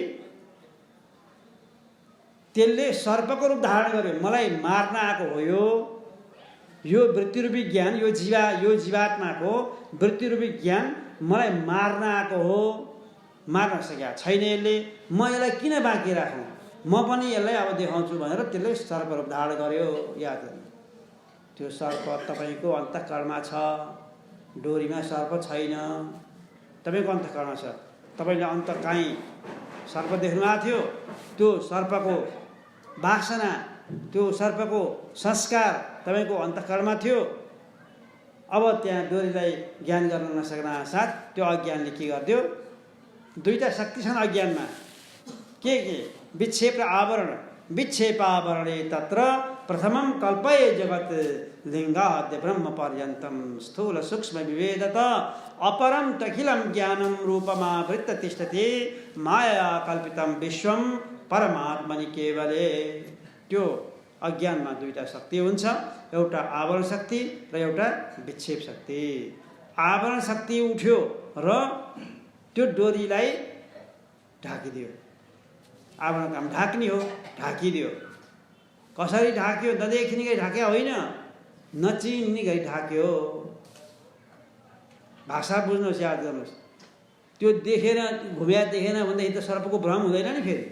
त्यसले सर्पको रूप धारण गर्यो। मलाई मार्न आएको हो यो वृत्तिरूपी ज्ञान, यो जीवात्माको वृत्तिरूपी ज्ञान मलाई मार्न आएको हो। मार्न सकेका छैन यसले, म यसलाई किन बाँकी राखौँ, म पनि यसलाई अब देखाउँछु भनेर त्यसले सर्प रूप धारण गर्यो। याद गर्नु, त्यो सर्प तपाईँको अन्तःकरणमा छ, डोरीमा सर्प छैन। तपाईँको अन्तःकरणमा छ। तपाईँले अन्त काहीँ सर्प देख्नु भएको थियो, त्यो सर्पको वासना, त्यो सर्पको संस्कार तपाईँको अन्तःकरणमा थियो। अब त्यहाँ डोरीलाई ज्ञान गर्न नसक्न साथ त्यो अज्ञानले के गरिदियो? दुईटा शक्ति छन् अज्ञानमा। के विक्षेप र आवरण। विक्षेपावरणे तत्र प्रथमं कल्पये जगत् लिङ्गाद्य ब्रह्म पर्यन्तं स्थूल सूक्ष्म विवेदत अपरं तखिलं ज्ञानं रूपमावृत्य तिष्ठति माया कल्पितं विश्वं परमात्मनि केवले। त्यो अज्ञानमा दुईटा शक्ति हुन्छ, एउटा आवरण शक्ति र एउटा विक्षेप शक्ति। आवरण शक्ति उठ्यो र त्यो डोरीलाई ढाकिदियो। आवरण काम ढाक्ने हो, ढाकिदियो। कसरी ढाक्यो? नदेखिने गरी ढाक्यो होइन, नचिन्ने गरी ढाक्यो। भाषा बुझ्नुहोस्, याद गर्नुहोस्। त्यो देखेन, घुम्या देखेन भनेदेखि त सर्पको भ्रम हुँदैन नि। फेरि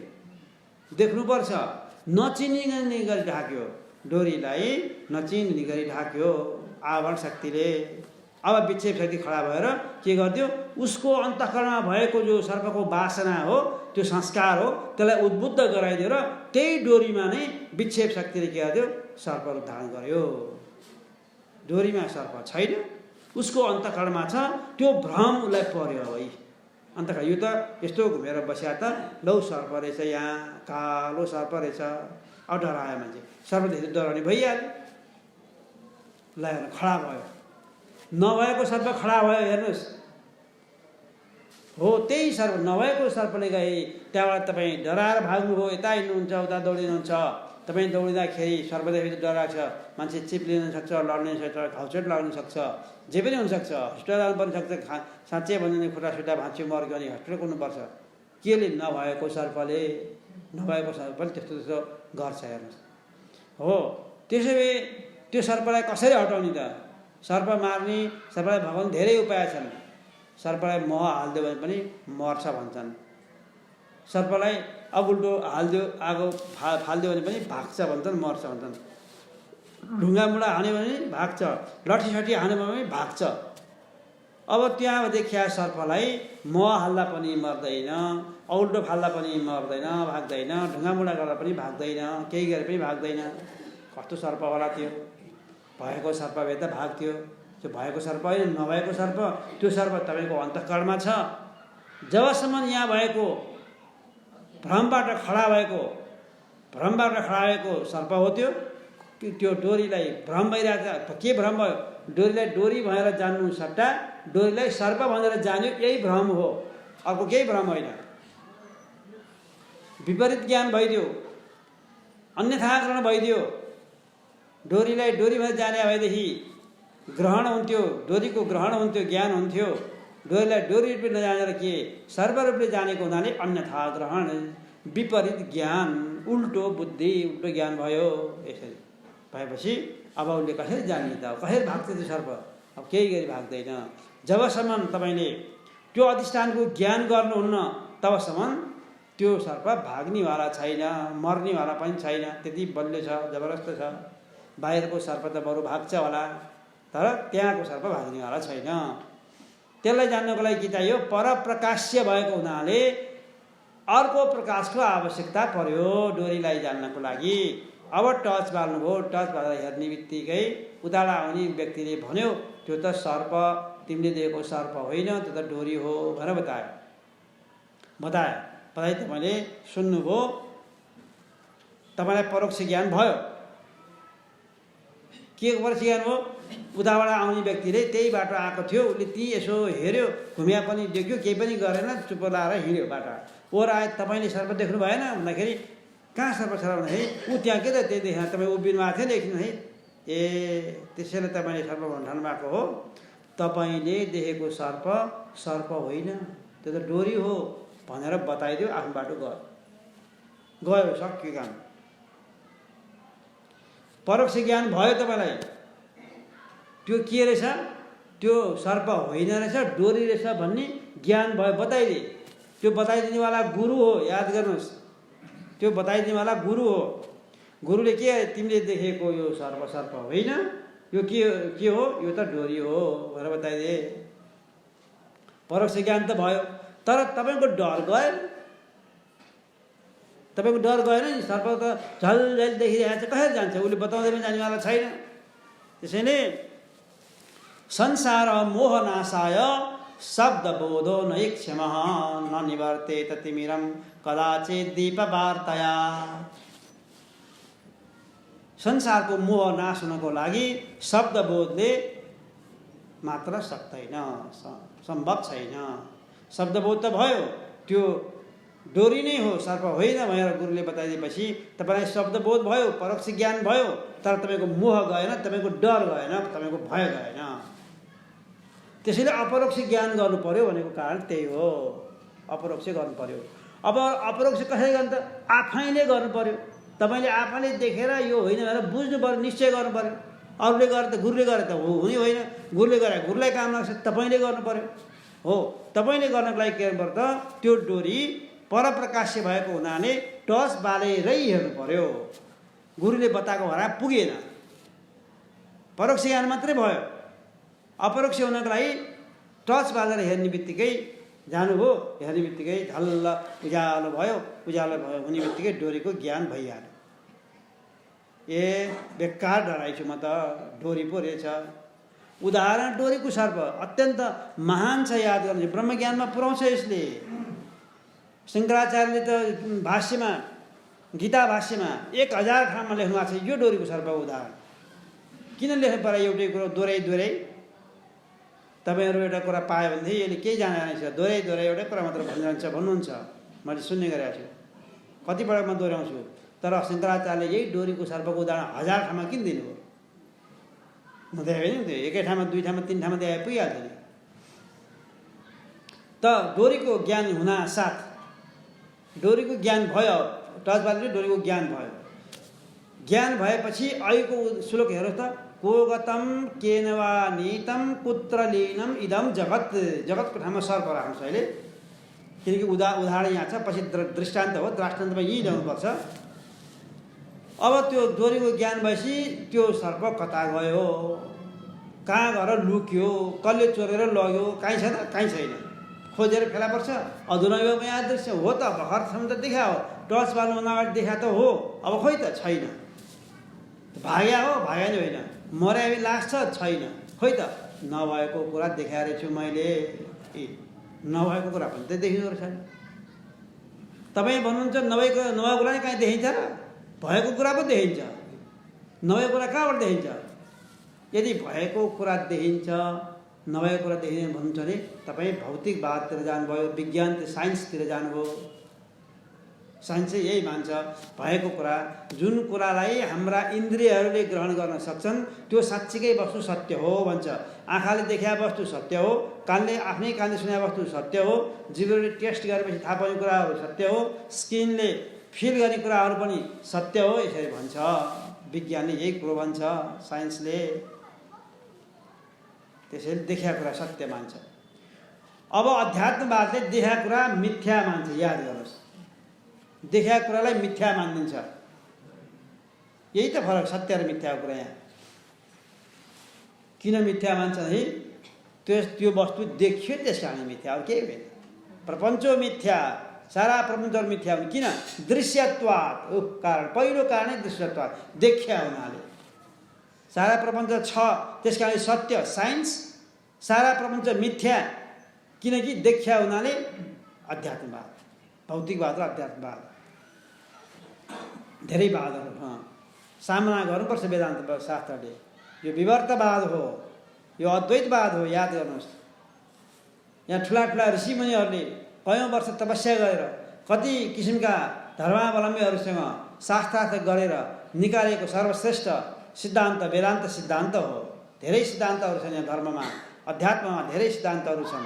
देख्नुपर्छ। नचिन्ने गरी ढाक्यो, डोरीलाई नचिन्ने गरी ढाक्यो। आवरण शक्तिले। अब विक्षेप शक्ति खडा भएर के गरिदियो, उसको अन्तःकरणमा भएको जो सर्पको वासना हो, त्यो संस्कार हो, त्यसलाई उद्बुद्ध गराइदियो र त्यही डोरीमा नै विक्षेप शक्तिले के गरिदियो, सर्प रूप धारण गर्यो। डोरीमा सर्प छैन, उसको अन्तःकरणमा छ, त्यो भ्रम उसलाई पर्यो। अब अन्तःकरण यो त यस्तो घुमेर बस्या त लौ सर्प रहेछ, यहाँ कालो सर्प रहेछ, अब डरायो मान्छे, सर्प देख्दा डराउने भइहाल्यो। ल हेर्नु खडा भयो, नभएको सर्प खडा भयो, हेर्नुहोस्। हो त्यही सर्प, नभएको सर्पले गए, त्यहाँबाट तपाईँ डराएर भाग्नुभयो, यता हिँड्नुहुन्छ, उता दौडिनुहुन्छ, तपाईँ दौडिँदाखेरि सर्पदेखि डराएको छ, मान्छे चिप लिन सक्छ, लड्न सक्छ, घाउचोट लाग्न सक्छ, जे पनि हुनसक्छ, हस्पिटल जानु पनि सक्छ। साँच्चै भन्यो भने खुट्टा सुट्टा भाँच्यो मर्यो भने हस्पिटल कुर्नुपर्छ। केले, नभएको सर्पले, नभएको सर्पले त्यस्तो त्यस्तो गर्छ। हेर्नुहोस्, हो त्यसो भए त्यो सर्पलाई कसरी हटाउने त? सर्प मार्ने, सर्पलाई भगाउने धेरै उपाय छन्। सर्पलाई मह हालिदियो भने पनि मर्छ भन्छन्। सर्पलाई अगुल्टो हालिदियो, आगो फालिदियो भने पनि भाग्छ भन्छन्, मर्छ भन्छन्। ढुङ्गामुढा हान्यो भने भाग्छ, लट्ठीसट्ठी हान्यो भने पनि भाग्छ। अब त्यहाँ देखिया सर्पलाई मह हाल्दा पनि मर्दैन, औल्टो फाल्दा पनि मर्दैन, भाग्दैन, ढुङ्गामुढा गर्दा पनि भाग्दैन, केही गरे पनि भाग्दैन। कस्तो सर्प होला त्यो? भएको सर्प भए त भाग्थ्यो। त्यो भएको सर्प होइन, नभएको सर्प। त्यो सर्प तपाईँको अन्तःकरणमा छ। जबसम्म यहाँ भएको भ्रमबाट खडा भएको सर्प हो त्यो डोरीलाई भ्रम भइरहेको छ। के भ्रम भयो? डोरीलाई डोरी भएर जान्नु सट्टा डोरीलाई सर्प भनेर जान्यो, यही भ्रम हो, अर्को केही भ्रम होइन। विपरीत ज्ञान भइदियो, अन्यथाकरण भइदियो। डोरीलाई डोरी भएर जाने भएदेखि ग्रहण हुन्थ्यो, डोरीको ग्रहण हुन्थ्यो, ज्ञान हुन्थ्यो। डोरीलाई डोरी रूपले नजानेर के सर्प रूपले जानेको हुनाले अन्यथा ग्रहण, विपरीत ज्ञान, उल्टो बुद्धि, उल्टो ज्ञान भयो। यसरी भएपछि अब उसले कसरी जाने त? कसरी भाग्छ त्यो सर्प? अब केही गरी भाग्दैन। जबसम्म तपाईँले त्यो अधिष्ठानको ज्ञान गर्नुहुन्न तबसम्म त्यो सर्प भाग्नेवाला छैन, मर्नेवाला पनि छैन। त्यति बलियो छ, जबरजस्त छ। बाहिरको सर्प त बरु भाग्छ होला, तर त्यहाँको सर्प भाग्नेवाला छैन। त्यसलाई जान्नको लागि के चाहियो? परप्रकाश्य भएको हुनाले अर्को प्रकाशको आवश्यकता पर्यो डोरीलाई जान्नको लागि। अब टर्च बाल्नुभयो, टर्च बालेर हेर्ने बित्तिकै उताबाट आउने व्यक्तिले भन्यो, त्यो त सर्प, तिमीले दिएको सर्प होइन, त्यो त डोरी हो भनेर बताए तपाईँले सुन्नुभयो, तपाईँलाई परोक्ष ज्ञान भयो। के परोक्ष ज्ञान हो? उताबाट आउने व्यक्तिले त्यही बाटो आएको थियो, उसले ती यसो हेऱ्यो, घुमिया पनि देख्यो, केही पनि गरेन, चुप लाएर हिँड्यो बाटो। ओर आए, तपाईँले सर्प देख्नु भएन भन्दाखेरि कहाँ सर्प छ भन्दाखेरि ऊ त्यहाँ के त त्यही देखेन, तपाईँ उभिनु भएको थियो देख्नु है। ए त्यसैले तपाईँले सर्प भन्नु भएको हो। तपाईँले देखेको सर्प सर्प होइन, त्यो त डोरी हो भनेर बताइदियो, आफ्नो बाटो गयो, सक्यो काम। परोक्ष ज्ञान भयो तपाईँलाई। त्यो के रहेछ? त्यो सर्प होइन रहेछ, डोरी रहेछ भन्ने ज्ञान भयो, बताइदिए। त्यो बताइदिनेवाला गुरु हो, याद गर्नुहोस्। त्यो बताइदिनेवाला गुरु हो। गुरुले के, तिमीले देखेको यो सर्प होइन, यो के हो? यो त डोरी हो भनेर बताइदिए। परोक्ष ज्ञान त भयो, तर तपाईँको डर गएन। तपाईँको डर गएन नि, सर्प त झलझल देखिरहेको छ, कसरी जान्छ? उसले बताउँदै पनि जानेवाला छैन। त्यसैले संसार मोहनाशाय शब्दबोधो नैक्षमः न निवर्तेत तिमिरं कदाचित् दीपवार्तया। संसारको मोह नाश हुनको लागि शब्दबोधले मात्र सक्दैन, सम्भव छैन। शब्दबोध त भयो, त्यो डोरी नै हो, सर्प होइन भनेर गुरुले बताइदिएपछि तपाईँलाई शब्दबोध भयो, परोक्ष ज्ञान भयो, तर तपाईँको मोह गएन, तपाईँको डर गएन, तपाईँको भय गएन। त्यसैले अपरोक्ष ज्ञान गर्नु पर्यो भनेको कारण त्यही हो, अपरोक्ष गर्नु पर्यो। अब अपरोक्ष कसरी गर्नु त? आफैले गर्नु पर्यो। तपाईँले आफैले देखेर यो होइन भनेर बुझ्नु पर्यो, निश्चय गर्नु पर्यो। अरूले गरे त गुरुले गरे त हुने होइन, गुरुले गरे गुरुलाई काम लाग्छ, तपाईँले गर्नु पर्यो। हो, तपाईँले गर्नको लागि के गर्नु पर्यो त? त्यो डोरी परप्रकाश्य भएको हुनाले टर्च बालेरै हेर्नु पर्यो। गुरुले बताएको भरा पुगेन, परोक्ष ज्ञान मात्रै भयो। अपरोक्ष हुनको लागि टर्च बालेर हेर्ने बित्तिकै जानुभयो, हेर्ने बित्तिकै झल्ल उज्यालो भयो, उज्यालो भयो हुने बित्तिकै डोरीको ज्ञान भइहाल्यो। ए बेकार डराइछु म त, डोरी पो रहेछ। उदाहरण डोरीको सर्प अत्यन्त महान छ, याद गर्नु। ब्रह्मज्ञानमा पुर्याउँछ यसले। शङ्कराचार्यले त भाष्यमा, गीता भाष्यमा 1000 ठाउँमा लेख्नु भएको छ यो डोरीको सर्पको उदाहरण। किन लेख्नु पर्यो एउटै कुरो दोहोऱ्याइ दोहोऱ्याइ? तपाईँहरू एउटा कुरा पायो भनेदेखि यसले केही जानेको रहेछ, दोहोऱ्याइ दोहोऱ्याइ एउटै कुरा मात्र भनिरहन्छ भन्नुहुन्छ। मैले सुन्ने गरेको छु, कतिपल्ट म दोहोऱ्याउँछु। तर शङ्कराचार्यले यही डोरीको सर्पको उदाहरण 1000 ठाउँमा किन दिनुभयो? हुँदै होइन त्यो, एकै ठाउँमा 2 ठाउँमा 3 ठाउँमा दिए पुगिहाल्छ नि। त डोरीको ज्ञान हुनासाथ डोरीको ज्ञान भयो, टचबालले डोरीको ज्ञान भयो। ज्ञान भएपछि अहिलेको श्लोक हेर्नुहोस् त, को गतम केन वा नीतम कुत्र लीनम इदम जगत। जगतको ठाउँमा सर्प राख्नुहोस् अहिले, किनकि उदाहरण यहाँ छ, पछि दृष्टान्त हो, दृष्टान्तमा यहीँ ल्याउनुपर्छ। अब त्यो डोरीको ज्ञान भएपछि त्यो सर्प कता गयो, कहाँ गएर लुक्यो, कसले चोरेर लग्यो, काहीँ छैन, काहीँ छैन, खोजेर फेला पर्छ। अधुना यो यहाँ दृश्य हो त, भर्खरसम्म त देखा हो, टर्च बाल्नुभन्दा अगाडि देखा त हो, अब खोइ त छैन। भाग्या हो, भाग्या नै होइन, मर्याबी लास छ, छैन, खोइ त। नभएको कुरा देखाएर छु मैले। नभएको कुरा पनि त देखिँदो रहेछ। तपाईँ भन्नुहुन्छ नभएको कुरा नै कहीँ देखिन्छ र? भएको कुरा पो देखिन्छ, नभएको कुरा कहाँबाट देखिन्छ? यदि भएको कुरा देखिन्छ, नभएको कुरा देखिँदैन भन्नुहुन्छ भने तपाईँ भौतिकवादतिर जानुभयो, विज्ञान साइन्सतिर जानुभयो। साइन्स चाहिँ यही मान्छ, भएको कुरा, जुन कुरालाई हाम्रा इन्द्रियहरूले ग्रहण गर्न सक्छन् त्यो साँच्चीकै वस्तु सत्य हो भन्छ। आँखाले देखा वस्तु सत्य हो, कानले आफ्नै कानले सुने वस्तु सत्य हो, जिब्रोले टेस्ट गरेपछि थाहा पाउने कुराहरू सत्य हो, स्किनले फिल गर्ने कुराहरू पनि सत्य हो, यसरी भन्छ। विज्ञानले यही कुरो भन्छ, साइन्सले। त्यसैले देखा कुरा सत्य मान्छ। अब अध्यात्मवादले देखा कुरा मिथ्या मान्छ। याद गर्नुहोस्, देखा कुरालाई मिथ्या मानिदिन्छ। यही त फरक, सत्य र मिथ्याको कुरा यहाँ। किन मिथ्या मान्छ है? त्यो वस्तु देखियो त्यस कारण मिथ्या, अरू केही होइन। प्रपञ्च मिथ्या, सारा प्रपञ्चहरू मिथ्या हुन्। किन? दृश्यत्वाद कारण, पहिलो कारणै दृश्यत्वाद, देखिया हुनाले। सारा प्रपञ्च छ त्यस कारण सत्य साइन्स, सारा प्रपञ्च मिथ्या किनकि देखिया हुनाले अध्यात्मवाद, भौतिकवाद र अध्यात्मवाद। धेरै वादहरू सामना गर्नुपर्छ वेदान्त शास्त्रले। यो विवर्तवाद हो, यो अद्वैतवाद हो। याद गर्नुहोस्, यहाँ ठुला ठुला ऋषिमुनिहरूले कयौँ वर्ष तपस्या गरेर कति किसिमका धर्मावलम्बीहरूसँग शास्त्रार्थ गरेर निकालेको सर्वश्रेष्ठ सिद्धान्त वेदान्त सिद्धान्त हो। धेरै सिद्धान्तहरू छन् यहाँ धर्ममा, अध्यात्ममा धेरै सिद्धान्तहरू छन्।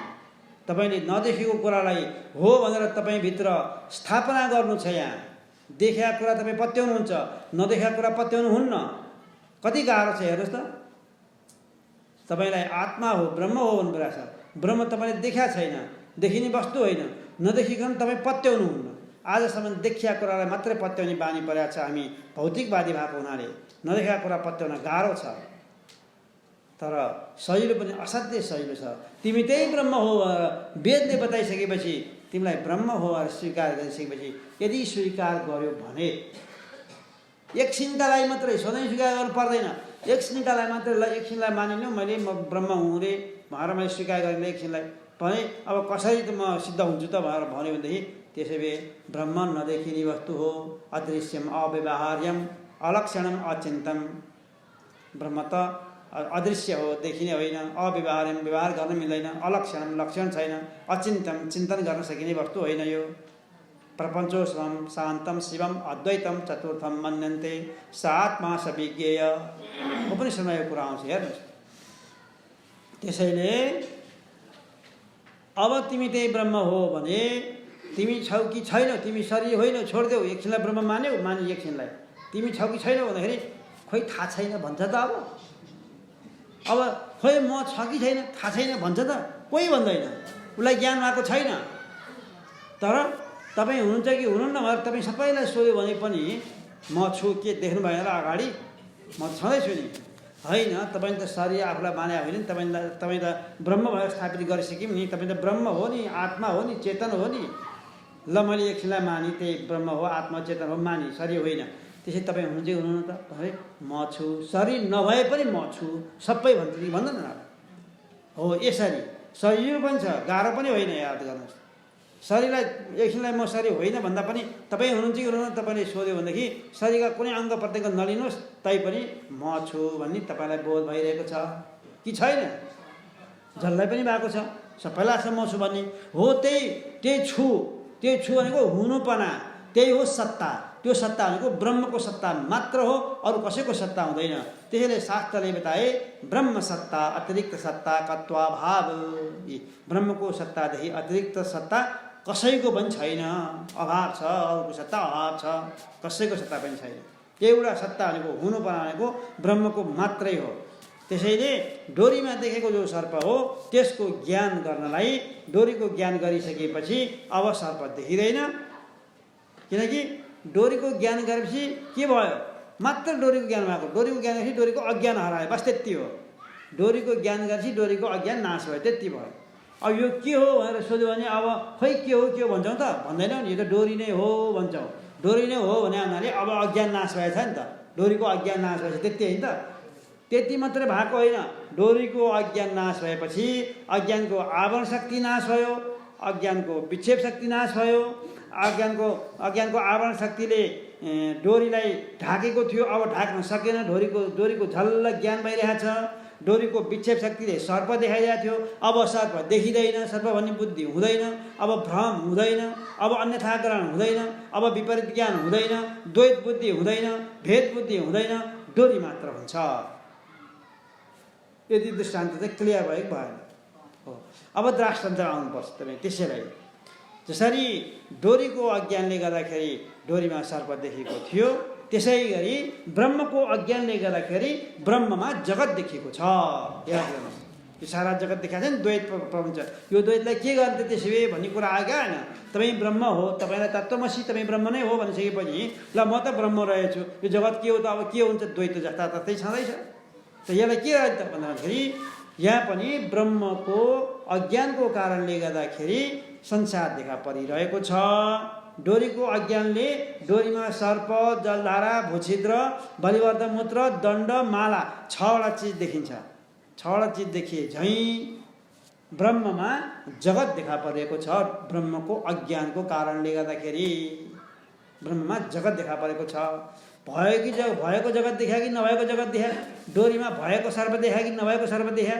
तपाईँले नदेखेको कुरालाई हो भनेर तपाईँभित्र स्थापना गर्नु छ। यहाँ देखेका कुरा तपाईँ पत्याउनुहुन्छ, नदेखेका कुरा पत्याउनुहुन्न। कति गाह्रो छ हेर्नुहोस् त। तपाईँलाई आत्मा हो, ब्रह्म हो भन्नुभएको छ। ब्रह्म तपाईँले देखा छैन, देखिने वस्तु होइन, नदेखिकन तपाईँ पत्याउनुहुन्न। आजसम्म देखिया कुरालाई मात्रै पत्याउने बानी परेको छ हामी भौतिकवादी भएको हुनाले। नदेखेका कुरा पत्याउन गाह्रो छ, तर सजिलो पनि असाध्यै सजिलो छ। तिमी त्यही ब्रह्म हो वेदले बताइसकेपछि, तिमीलाई ब्रह्म हो स्वीकार गरिसकेपछि, यदि स्वीकार गर्यो भने एकछिनका लागि मात्रै, सधैँ स्वीकार गर्नु पर्दैन। एकछिनका लागि मात्रै, ल एकछिनलाई मानिलिनु मैले म ब्रह्म हुँ रे भनेर मैले स्वीकार गरेँ एकछिनलाई भने, अब कसरी त म सिद्ध हुन्छु त भनेर भन्यो भनेदेखि, त्यसै भए ब्रह्म नदेखिने वस्तु हो, अदृश्यम अव्यवहार्यम अलक्षणम अचिन्तम। ब्रह्म त अदृश्य हो, देखिने होइन, अव्यवहार्यम व्यवहार गर्न मिल्दैन, अलक्षणम लक्षण छैन, अचिन्तम चिन्तन गर्न सकिने वस्तु होइन यो। प्रपञ्चोस्वम शान्तम शिवम अद्वैतम चतुर्थम मन्यन्ते सात्मा स विज्ञेय। उपनिषदमा यो कुरा आउँछ हेर्नुहोस्। त्यसैले अब तिमी त्यही ब्रह्म हो भने तिमी छौ कि छैनौ, तिमी शरीर होइनौ, छोडिदेऊ। एकछिनलाई ब्रह्म मान्यौ, मानि एकछिनलाई तिमी छौ कि छैनौ भन्दाखेरि खोइ थाहा छैन भन्छ त। अब खोइ म छ कि छैन थाहा छैन भन्छ त, कोही भन्दैन, उसलाई ज्ञान भएको छैन। तर तपाईँ हुनुहुन्छ कि हुनुहुन्न भनेर तपाईँ सबैलाई सोध्यो भने पनि म छु के देख्नु भएन र अगाडि म छँदैछु नि। होइन। तपाईँ त शरीर आफूलाई माने होइन नि। तपाईँ त ब्रह्म भएर स्थापित गरिसक्यौँ नि। तपाईँ त ब्रह्म हो नि, आत्मा हो नि, चेतन हो नि। ल मैले एकछिनलाई मानि त्यही ब्रह्म हो, आत्मा चेतन हो मानि, शरीर होइन। त्यसै तपाईँ हुनु चाहिँ हुनु त है, म छु। शरीर नभए पनि म छु, सबै भन्छ कि भन्दैन न? हो यसरी शरीर पनि छ, गाह्रो पनि होइन। याद गर्नुहोस्, शरीरलाई एकछिनलाई म शरीर होइन भन्दा पनि तपाईँ हुनुहुन्छ कि हुनुहुन्न तपाईँले सोध्यो भनेदेखि शरीरका कुनै अङ्ग प्रत्यङ्ग नलिनुहोस् तैपनि म छु भन्ने तपाईँलाई बोध भइरहेको छ कि छैन? जसलाई पनि भएको छ, सबैलाई म छु भन्ने हो। त्यही छु भनेको हुनुपना, त्यही हो सत्ता। त्यो सत्ता भनेको ब्रह्मको सत्ता मात्र हो, अरू कसैको सत्ता हुँदैन। त्यसैले शास्त्रले बताए ब्रह्म सत्ता अतिरिक्त सत्ता कत्वाभाव। ब्रह्मको सत्तादेखि अतिरिक्त सत्ता कसैको पनि छैन, अभाव छ। अरूको सत्ता अभाव छ, कसैको सत्ता पनि छैन। एउटा सत्ता भनेको हुनुपना भनेको ब्रह्मको मात्रै हो। त्यसैले डोरीमा देखेको जो सर्प हो त्यसको ज्ञान गर्नलाई, डोरीको ज्ञान गरिसकेपछि अब सर्प देखिँदैन। किनकि डोरीको ज्ञान गरेपछि के भयो? मात्र डोरीको ज्ञान भएको। डोरीको ज्ञान गरेपछि डोरीको अज्ञान हरायो, बस त्यति हो। डोरीको ज्ञान गरेपछि डोरीको अज्ञान नाश भयो, त्यति भयो। अब यो के हो भनेर सोध्यो भने अब खै के हो भन्छौँ त? भन्दैनौँ नि, यो त डोरी नै हो भन्छौँ। डोरी नै हो भने हुनाले अब अज्ञान नाश भएछ नि त। डोरीको अज्ञान नाश भएपछि त्यति होइन त? त्यति मात्रै भएको होइन। डोरीको अज्ञान नाश भएपछि अज्ञानको आवरण शक्ति नाश भयो, अज्ञानको विक्षेप शक्ति नाश भयो। अज्ञानको आवरण शक्तिले डोरीलाई ढाकेको थियो, अब ढाक्न सकेन। डोरीको झल्ल ज्ञान भइरहेछ। डोरीको विक्षेप शक्तिले सर्प देखाइरहेको थियो, अब सर्प देखिँदैन। सर्प भन्ने बुद्धि हुँदैन, अब भ्रम हुँदैन, अब अन्यथा ग्रहण हुँदैन, अब विपरीत ज्ञान हुँदैन, द्वैत बुद्धि हुँदैन, भेद बुद्धि हुँदैन, डोरी मात्र हुन्छ। यदि दृष्टान्त चाहिँ क्लियर भएको भएन हो। अब दृष्टान्त आउनुपर्छ तपाईँ। त्यसैलाई जसरी डोरीको अज्ञानले गर्दाखेरि डोरीमा सर्प देखेको थियो, त्यसै गरी ब्रह्मको अज्ञानले गर्दाखेरि ब्रह्ममा जगत देखिएको छ। याद गर्नुहोस्, यो सारा जगत देखाएको छ नि, द्वैत प्रपञ्च। यो द्वैतलाई के गर्ने त्यसो भए भन्ने कुरा आएका होइन? तपाईँ ब्रह्म हो, तपाईँलाई तत्त्वमसी, तपाईँ ब्रह्म नै हो भनिसकेपछि ल म त ब्रह्म रहेछु, यो जगत के हो त? अब के हुन्छ? द्वैत जस्ता तस्तै छँदैछ। त यसलाई के गर्छ त भन्दाखेरि यहाँ पनि ब्रह्मको अज्ञानको कारणले गर्दाखेरि संसार देखा परिरहेको छ। डोरीको अज्ञानले डोरीमा सर्प, जलधारा, भूछिद्र, बलिवर्ध मूत्र, दण्ड, माला, 6वटा चिज देखिन्छ। 6वटा चिज देखिए झैँ ब्रह्ममा जगत देखा परेको छ। ब्रह्मको अज्ञानको कारणले गर्दाखेरि ब्रह्ममा जगत देखा परेको छ। भएको जगत देखा कि नभएको जगत देखा? डोरीमा भएको सर्प देखा कि नभएको सर्प देखा?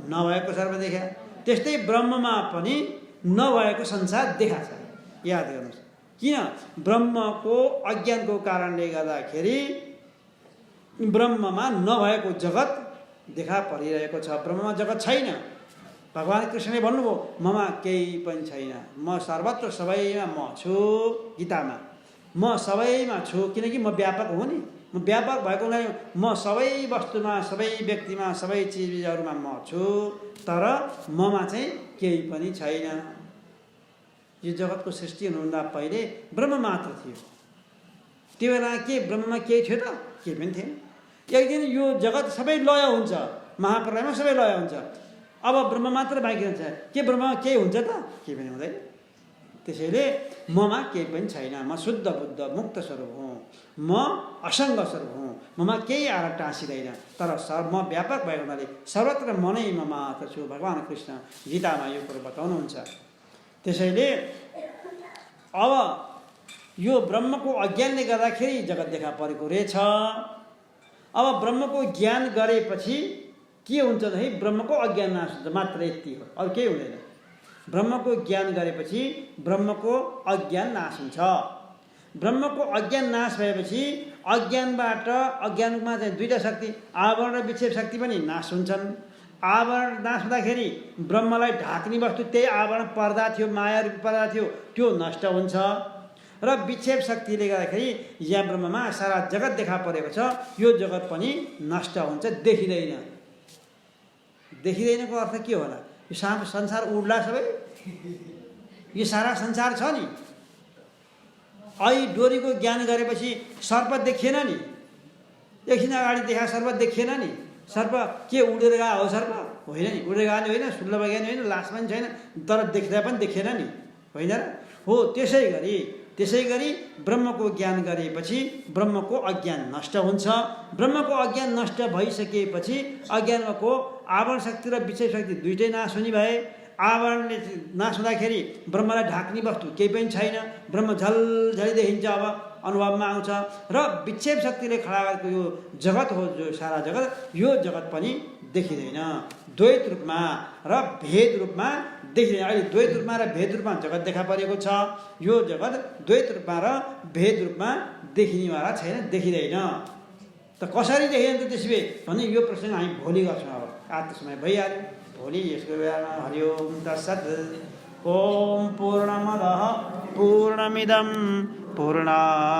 नभएको सर्प देखा। त्यस्तै ब्रह्ममा पनि नभएको संसार देखा छ। याद गर्नुहोस्, किन? ब्रह्मको अज्ञानको कारणले गर्दाखेरि ब्रह्ममा नभएको जगत देखा परिरहेको छ। ब्रह्ममा जगत छैन। भगवान कृष्णले भन्नुभयो ममा केही पनि छैन, म सर्वत्र सबैमा म छु। गीतामा म सबैमा छु, किनकि म व्यापक हुँ नि। म व्यापक भएको हुनाले म सबै वस्तुमा, सबै व्यक्तिमा, सबै चिजबिजहरूमा म छु। तर ममा चाहिँ केही पनि छैन। यो जगतको सृष्टि हुनुभन्दा पहिले ब्रह्म मात्र थियो। त्यो बेला के ब्रह्ममा केही थियो त? केही पनि थिएन। एक दिन यो जगत सबै लय हुन्छ, महाप्रलयमा सबै लय हुन्छ। अब ब्रह्म मात्र बाँकी रहन्छ। के ब्रह्ममा केही हुन्छ त? केही पनि हुँदैन। त्यसैले ममा केही पनि छैन। म शुद्ध बुद्ध मुक्त स्वरूप हुँ, म असङ्ग स्वरूप हुँ, ममा केही आएर टाँसिँदैन। तर म व्यापक भएको हुनाले सर्वत्र म नै म मात्र छु। भगवान कृष्ण गीतामा यो कुरो बताउनुहुन्छ। त्यसैले अब यो ब्रह्मको अज्ञानले गर्दाखेरि जगत देखा परेको रहेछ। अब ब्रह्मको ज्ञान गरेपछि के हुन्छ भने ब्रह्मको अज्ञान नाश हुन्छ, मात्र यति हो, अरू केही हुँदैन। ब्रह्मको ज्ञान गरेपछि ब्रह्मको अज्ञान नाश हुन्छ। ब्रह्मको अज्ञान नाश भएपछि अज्ञानमा चाहिँ दुईटा शक्ति, आवरण र विक्षेप शक्ति पनि नाश हुन्छन्। आवरण नाश हुँदाखेरि ब्रह्मलाई ढाक्ने वस्तु त्यही आवरण पर्दा थियो, माया रूपी पर्दा थियो, त्यो नष्ट हुन्छ। र विक्षेप शक्तिले गर्दाखेरि यहाँ ब्रह्ममा सारा जगत देखा परेको छ। यो जगत पनि नष्ट हुन्छ, देखिँदैन। देखिँदैनको अर्थ के होला? यो संसार उड्ला सबै? यो सारा संसार छ नि। अहिले डोरीको ज्ञान गरेपछि सर्प देखिएन नि। एकछिन अगाडि देखा सर्प देखिएन नि। सर्प के उडेर गएको हो सर्प होइन नि, उडेर गएको होइन, सुल्लभ ज्ञानी होइन, लास पनि छैन, तर देख्दा पनि देखेन नि, होइन र? हो त्यसै गरी ब्रह्मको ज्ञान गरेपछि ब्रह्मको अज्ञान नष्ट हुन्छ। ब्रह्मको अज्ञान नष्ट भइसकेपछि अज्ञानको आवरण शक्ति र विषय शक्ति दुइटै नाश हुने भए। आवरणले नाश हुँदाखेरि ब्रह्मलाई ढाक्ने वस्तु केही पनि छैन, ब्रह्म झलझली देखिन्छ, अब अनुभवमा आउँछ। र विक्षेप शक्तिले खडा गरेको यो जगत हो, जो सारा जगत, यो जगत पनि देखिँदैन, द्वैत रूपमा र भेद रूपमा देखिँदैन। अहिले द्वैत रूपमा र भेद रूपमा जगत देखा परेको छ, यो जगत द्वैत रूपमा र भेद रूपमा देखिनेवाला छैन, देखिँदैन। त कसरी देखिँदैन त त्यसो भए भने यो प्रश्न हामी भोलि गर्छौँ। अब आज त समय भइहाल्यो, भोलि यसको बेलामा हरिओम तत्सत्। ओम पूर्णमदः पूर्णमिदं पूर्णात्